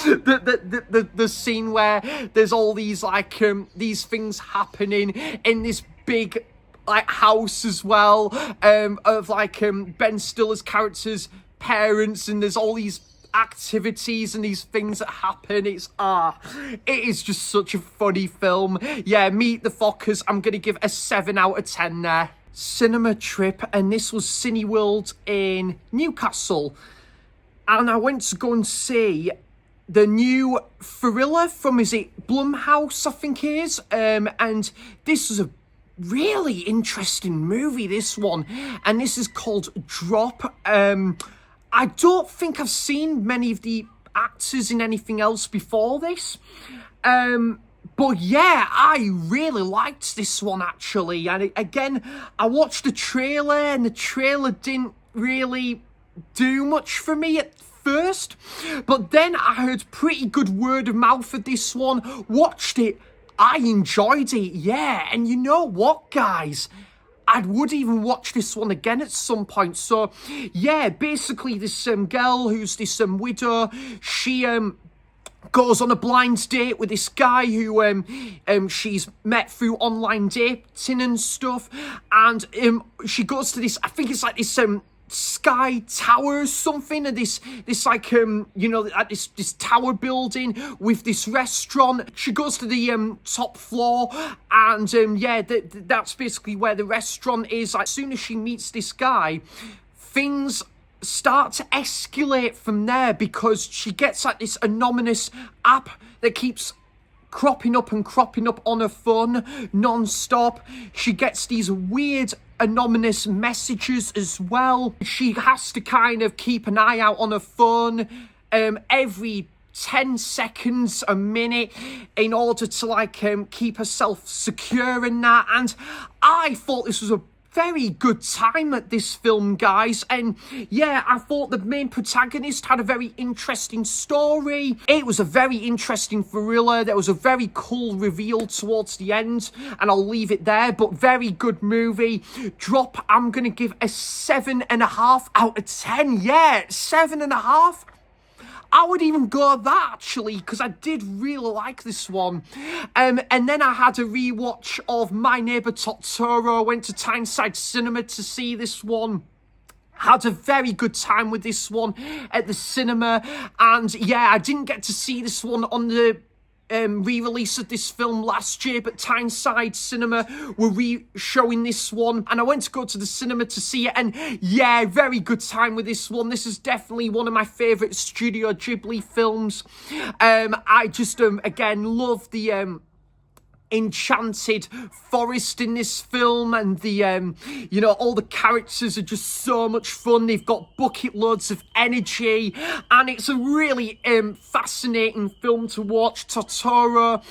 the scene where there's all these like these things happening in this big like house as well, of like Ben Stiller's character's parents, and there's all these activities and these things that happen. It is just such a funny film. Yeah, Meet the Fockers, I'm gonna give a 7 out of 10 there. Cinema trip, and this was Cineworld in Newcastle, and I went to go and see the new thriller from, is it Blumhouse, I think it is, and this was a really interesting movie, this one, and this is called Drop. I don't think I've seen many of the actors in anything else before this, But yeah, I really liked this one actually. And again, I watched the trailer and the trailer didn't really do much for me at first. But then I heard pretty good word of mouth for this one, watched it, I enjoyed it, yeah. And you know what, guys? I would even watch this one again at some point. So, yeah, basically this girl who's this widow, she goes on a blind date with this guy who she's met through online dating and stuff, and she goes to this, I think it's like this sky tower or something, and this like like this tower building with this restaurant. She goes to the top floor, and yeah, that's basically where the restaurant is. Like, as soon as she meets this guy, things start to escalate from there, because she gets like this anonymous app that keeps cropping up on her phone non-stop. She gets these weird anonymous messages as well. She has to kind of keep an eye out on her phone every 10 seconds, a minute, in order to like keep herself secure in that. And I thought this was a very good time at this film, guys. And yeah, I thought the main protagonist had a very interesting story. It was a very interesting thriller. There was a very cool reveal towards the end, and I'll leave it there. But very good movie. Drop, I'm gonna give a 7.5 out of 10. Yeah, 7.5. I would even go that, actually, because I did really like this one. And then I had a rewatch of My Neighbor Totoro. I went to Tyneside Cinema to see this one. Had a very good time with this one at the cinema. And yeah, I didn't get to see this one on the re-release of this film last year, but Tyneside Cinema were re-showing this one, and I went to go to the cinema to see it, and yeah, very good time with this one. This is definitely one of my favourite Studio Ghibli films. I just again love the enchanted forest in this film, and the all the characters are just so much fun. They've got bucket loads of energy, and it's a really fascinating film to watch. Totoro,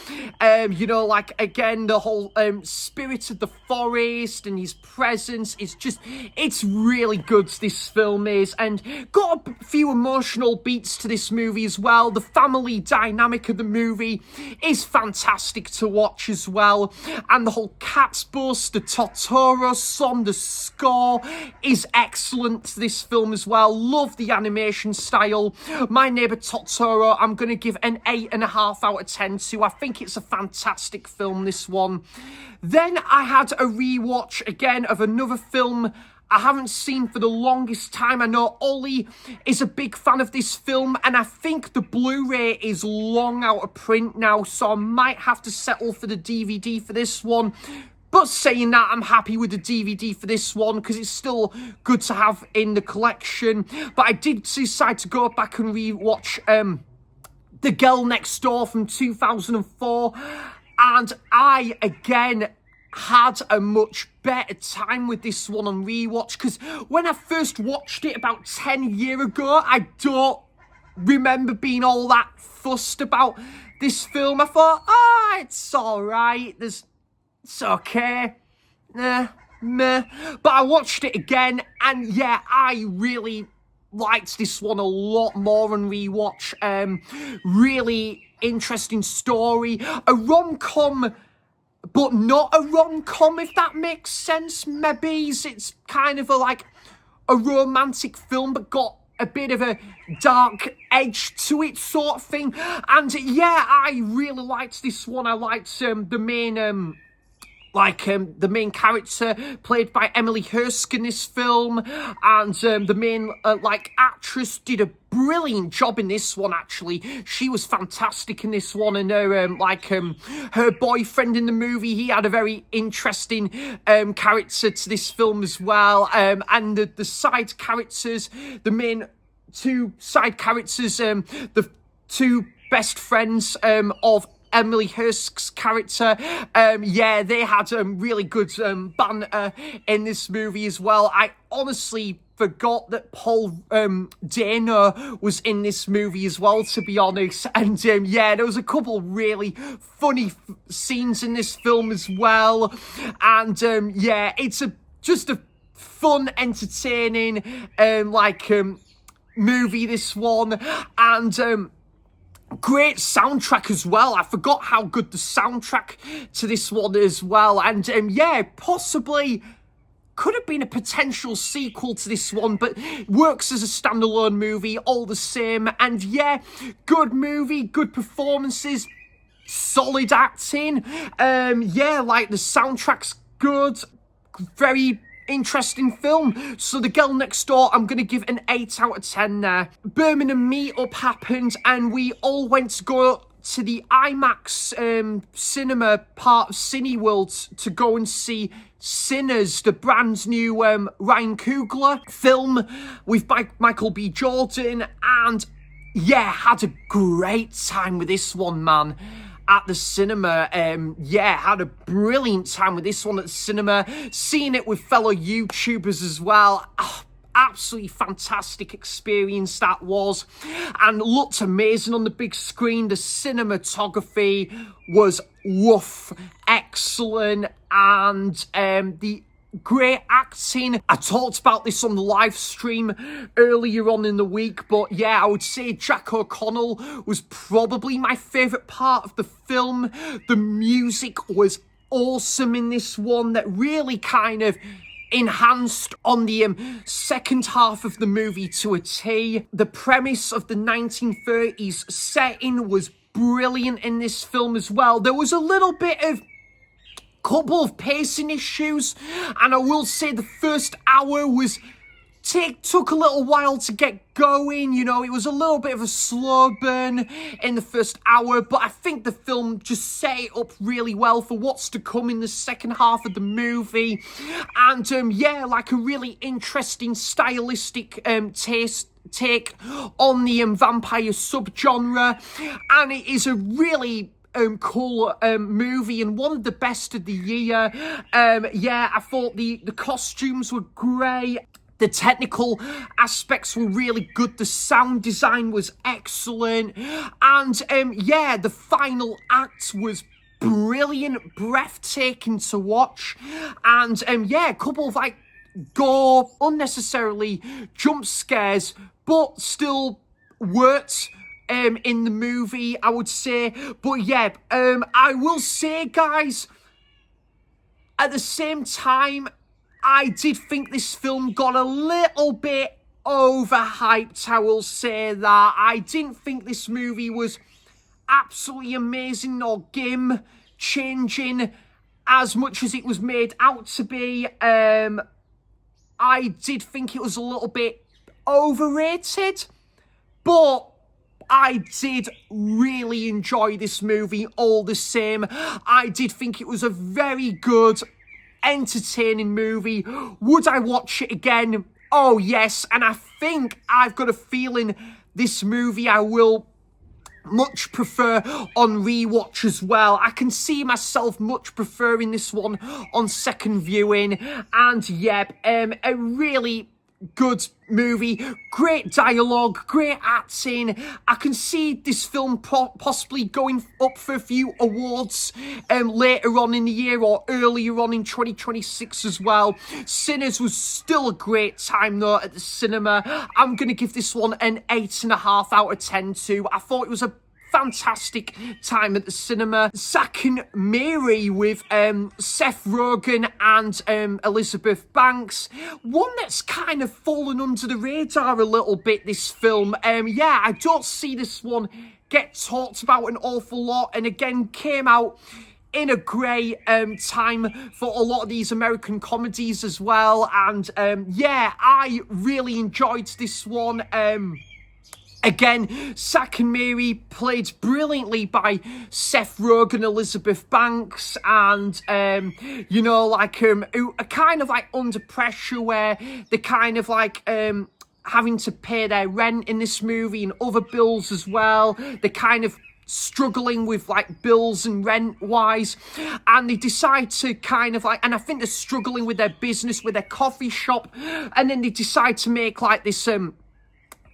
like again, the whole spirit of the forest and his presence is just, it's really good, this film is, and got a few emotional beats to this movie as well. The family dynamic of the movie is fantastic to watch as well, and the whole Cats bus, the Totoro song, the score is excellent to this film as well. Love the animation style. My Neighbor Totoro, I'm going to give an 8.5 out of 10 to. I think it's a fantastic film, this one. Then I had a rewatch again of another film I haven't seen for the longest time. I know Ollie is a big fan of this film, and I think the Blu-ray is long out of print now, so I might have to settle for the DVD for this one. But saying that, I'm happy with the DVD for this one, because it's still good to have in the collection. But I did decide to go back and rewatch The Girl Next Door from 2004, and I, again, had a much better time with this one on rewatch, because when I first watched it about 10 years ago, I don't remember being all that fussed about this film. I thought, it's alright, it's okay, meh. But I watched it again, and yeah, I really liked this one a lot more on rewatch. Really interesting story, a rom-com, but not a rom-com, if that makes sense. Maybe it's kind of like a romantic film, but got a bit of a dark edge to it, sort of thing. And yeah, I really liked this one. I liked the main character played by Emily Hurst in this film, and the main actress did a brilliant job in this one. Actually, she was fantastic in this one, and her boyfriend in the movie, he had a very interesting character to this film as well. And the side characters, the main two side characters, the two best friends of Emily Hurst's character. Yeah, they had really good banter in this movie as well. I honestly forgot that Paul Dano was in this movie as well, to be honest. And yeah, there was a couple really funny scenes in this film as well. And yeah, it's just a fun, entertaining movie, this one. And great soundtrack as well. I forgot how good the soundtrack to this one as well. And yeah, possibly could have been a potential sequel to this one, but works as a standalone movie all the same. And yeah, good movie, good performances, solid acting. Yeah, like the soundtrack's good, very interesting film. So The Girl Next Door, I'm going to give an 8 out of 10 there. Birmingham meetup happened and we all went to go to the IMAX cinema part of Cineworld to go and see Sinners, the brand new Ryan Coogler film with Michael B. Jordan. And yeah, had a great time with this one, man. At the cinema, yeah, had a brilliant time with this one at the cinema. Seeing it with fellow YouTubers as well. Oh, absolutely fantastic experience that was, and looked amazing on the big screen. The cinematography was woof, excellent, and the great acting. I talked about this on the live stream earlier on in the week, but yeah, I would say Jack O'Connell was probably my favourite part of the film. The music was awesome in this one, that really kind of enhanced on the second half of the movie to a T. The premise of the 1930s setting was brilliant in this film as well. There was a little bit of couple of pacing issues, and I will say the first hour was took a little while to get going. You know, it was a little bit of a slow burn in the first hour, but I think the film just set it up really well for what's to come in the second half of the movie. And yeah, like a really interesting stylistic take on the vampire subgenre, and it is a really cool movie, and one of the best of the year. Yeah, I thought the costumes were great. The technical aspects were really good. The sound design was excellent. And yeah, the final act was brilliant, breathtaking to watch. And yeah, a couple of like gore, unnecessarily jump scares, but still worked in the movie, I would say. But yeah, I will say, guys, at the same time, I did think this film got a little bit overhyped. I will say that. I didn't think this movie was absolutely amazing or game-changing as much as it was made out to be. I did think it was a little bit overrated, but I did really enjoy this movie all the same. I did think it was a very good, entertaining movie. Would I watch it again? Oh yes, and I think I've got a feeling this movie I will much prefer on rewatch as well. I can see myself much preferring this one on second viewing. And yep, a really good movie, great dialogue, great acting. I can see this film possibly going up for a few awards later on in the year or earlier on in 2026 as well. Sinners was still a great time though at the cinema. I'm going to give this one an 8.5 out of 10 too. I thought it was a fantastic time at the cinema. Zack and Miri with Seth Rogen and Elizabeth Banks. One that's kind of fallen under the radar a little bit, this film. Yeah, I don't see this one get talked about an awful lot, and again came out in a great time for a lot of these American comedies as well. And yeah, I really enjoyed this one. Again, Zack and Miri played brilliantly by Seth Rogen, Elizabeth Banks, and, you know, like, who are kind of, like, under pressure where they're kind of, like, having to pay their rent in this movie and other bills as well. They're kind of struggling with like bills and rent wise, and they decide to kind of like, and I think they're struggling with their business, with their coffee shop, and then they decide to make like this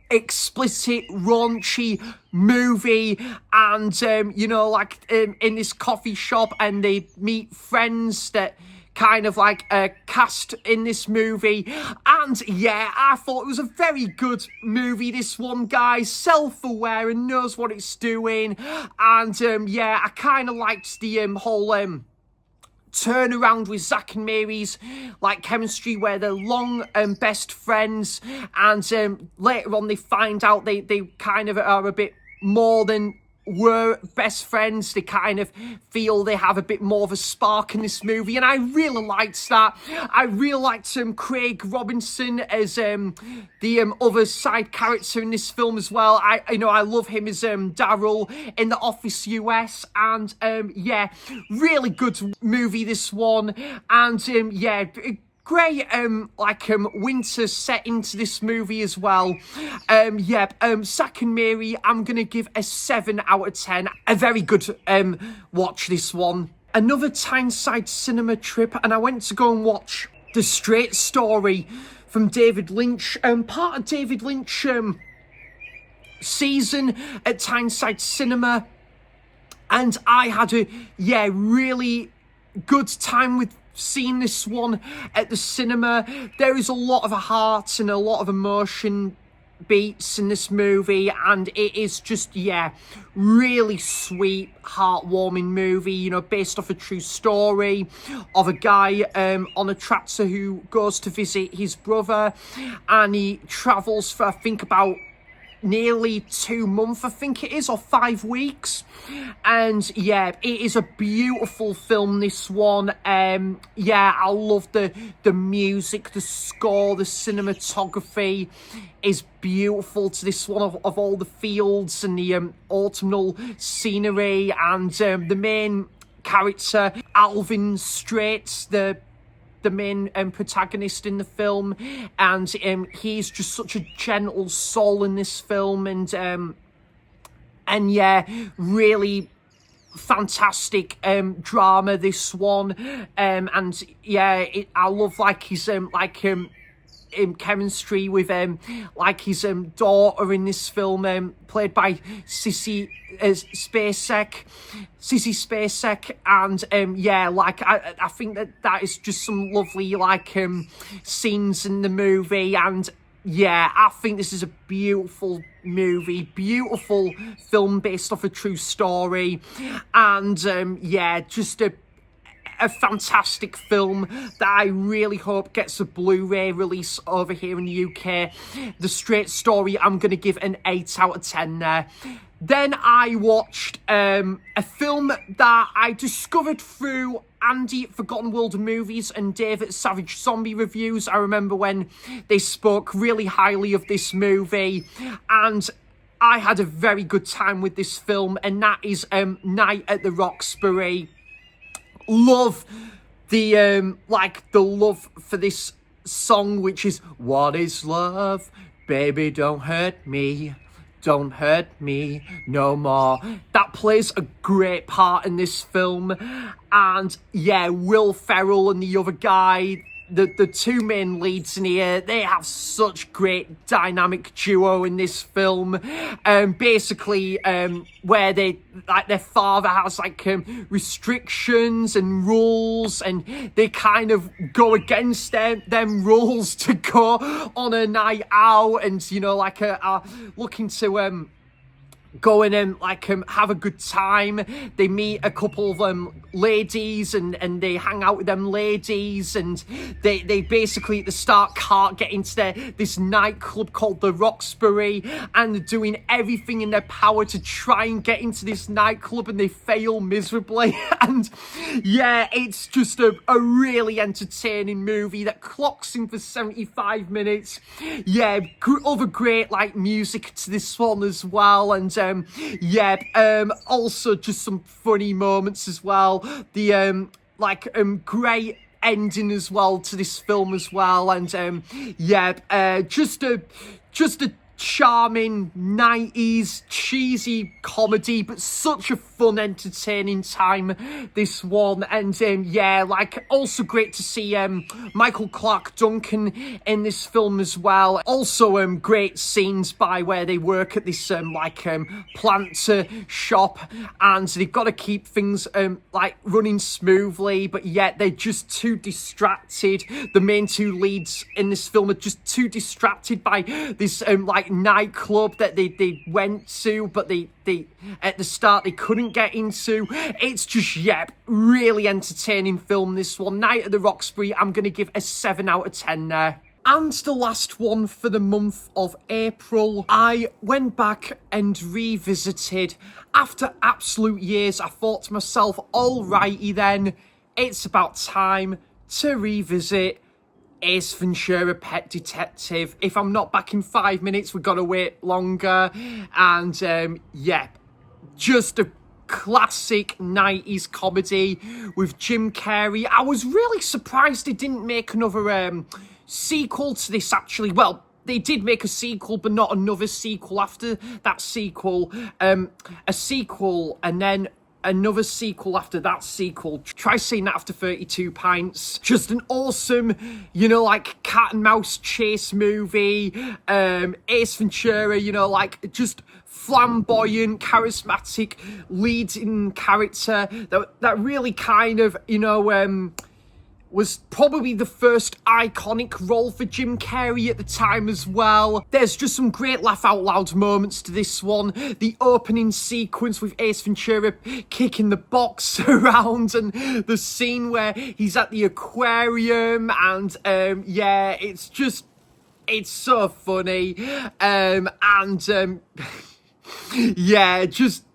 explicit, raunchy movie, and in this coffee shop, and they meet friends that kind of like cast in this movie. And yeah, I thought it was a very good movie, this one, guys. Self-aware and knows what it's doing. And yeah, I kind of liked the whole turnaround with Zach and Mary's like chemistry, where they're long best friends, and later on they find out they kind of are a bit more than were best friends. They kind of feel they have a bit more of a spark in this movie, and I really liked that. I really liked Craig Robinson as the other side character in this film as well. I love him as Daryl in The Office US, and yeah, really good movie, this one. And yeah, great winter set into this movie as well. Zack and Mary, I'm gonna give a 7 out of 10. A very good watch, this one. Another Tyneside cinema trip, and I went to go and watch The Straight Story from David Lynch, part of David Lynch season at Tyneside Cinema, and I had a really good time with seeing this one at the cinema. There is a lot of heart and a lot of emotion beats in this movie, and it is just really sweet, heartwarming movie, based off a true story of a guy on a tractor who goes to visit his brother, and he travels for I think about nearly 2 months, I think it is, or 5 weeks. And yeah, it is a beautiful film, this one. I love the music, the score, the cinematography is beautiful to this one, of all the fields and the autumnal scenery, and the main character, Alvin Straits, the main protagonist in the film, and he's just such a gentle soul in this film, and yeah, really fantastic drama, this one. And yeah, I love like his chemistry with his daughter in this film, played by Sissy Spacek, and yeah, like I think that is just some lovely scenes in the movie. And yeah, I think this is a beautiful movie, beautiful film based off a true story, and yeah, just a fantastic film that I really hope gets a Blu-ray release over here in the UK. The Straight Story, I'm going to give an 8 out of 10 there. Then I watched a film that I discovered through Andy at Forgotten World of Movies and Dave at Savage Zombie Reviews. I remember when they spoke really highly of this movie, and I had a very good time with this film, and that is Night at the Roxbury. Love the love for this song, which is "What is love? Baby, don't hurt me. Don't hurt me no more." That plays a great part in this film. And yeah, Will Ferrell and the other guy, the two main leads in here, they have such great dynamic duo in this film. Basically, where they their father has restrictions and rules, and they kind of go against them rules to go on a night out, and are looking to go in and have a good time. They meet a couple of ladies, and they hang out with them ladies, and they basically at the start can't get into this nightclub called the Roxbury, and they're doing everything in their power to try and get into this nightclub, and they fail miserably. And yeah, it's just a really entertaining movie that clocks in for 75 minutes. Yeah, other great music to this one as well, and also just some funny moments as well. The great ending as well to this film as well, and just charming 90s cheesy comedy, but such a fun, entertaining time, this one. And yeah, like, also great to see Michael Clark Duncan in this film as well. Also great scenes by where they work at this planter shop, and they've got to keep things like running smoothly, but yet they're just too distracted. The main two leads in this film are just too distracted by this like nightclub that they went to, but they at the start they couldn't get into. It's just, yep, really entertaining film, this one. Night at the Roxbury, I'm gonna give a 7 out of 10 there. And the last one for the month of April, I went back and revisited. After absolute years, I thought to myself, alrighty then, it's about time to revisit Ace Ventura: Pet Detective. If I'm not back in 5 minutes, we've got to wait longer. And yeah, just a classic 90s comedy with Jim Carrey. I was really surprised they didn't make another sequel to this, actually. Well, they did make a sequel, but not another sequel after that sequel. A sequel, and then another sequel after that sequel. Try saying that after 32 pints. Just an awesome, you know, like, cat and mouse chase movie. Ace Ventura, you know, like, just flamboyant, charismatic leading character that really kind of, you know, was probably the first iconic role for Jim Carrey at the time as well. There's just some great laugh out loud moments to this one. The opening sequence with Ace Ventura kicking the box around, and the scene where he's at the aquarium, and yeah, it's so funny. Yeah, just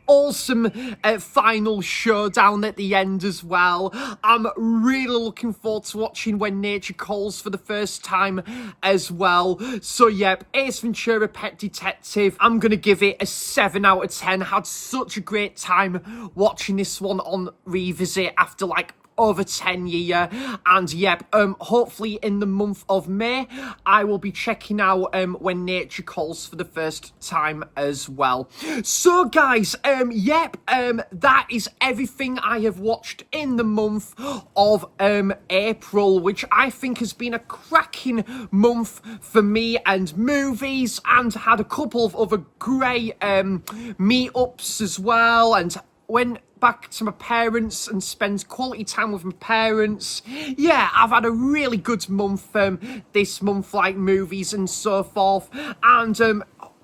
awesome final showdown at the end as well. I'm really looking forward to watching When Nature Calls for the first time as well. So yep, Ace Ventura: Pet Detective, I'm gonna give it a 7 out of 10. Had such a great time watching this one on revisit after like over 10 years. And yep, hopefully in the month of May I will be checking out When Nature Calls for the first time as well. So guys, yep, that is everything I have watched in the month of April, which I think has been a cracking month for me and movies, and had a couple of other great meetups as well, and went back to my parents and spend quality time with my parents. Yeah, I've had a really good month this month, like movies and so forth, and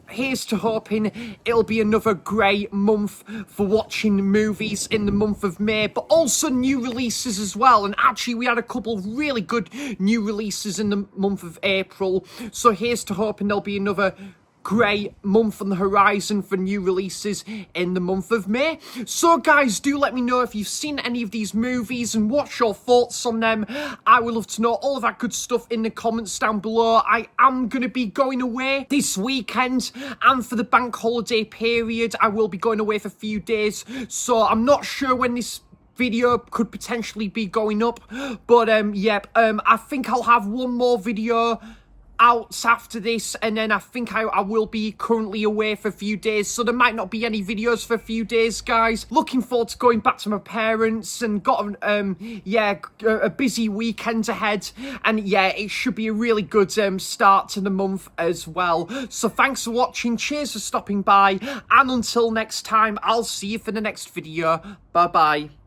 here's to hoping it'll be another great month for watching movies in the month of May, but also new releases as well. And actually, we had a couple of really good new releases in the month of April, so here's to hoping there'll be another great month on the horizon for new releases in the month of May. So guys, do let me know if you've seen any of these movies and what's your thoughts on them. I would love to know all of that good stuff in the comments down below. I am going to be going away this weekend, and for the bank holiday period I will be going away for a few days, so I'm not sure when this video could potentially be going up, but yep, I think I'll have one more video out after this, and then I think I will be currently away for a few days, so there might not be any videos for a few days, guys. Looking forward to going back to my parents, and got yeah, a busy weekend ahead, and yeah, it should be a really good start to the month as well. So thanks for watching, cheers for stopping by, and until next time, I'll see you for the next video. Bye bye.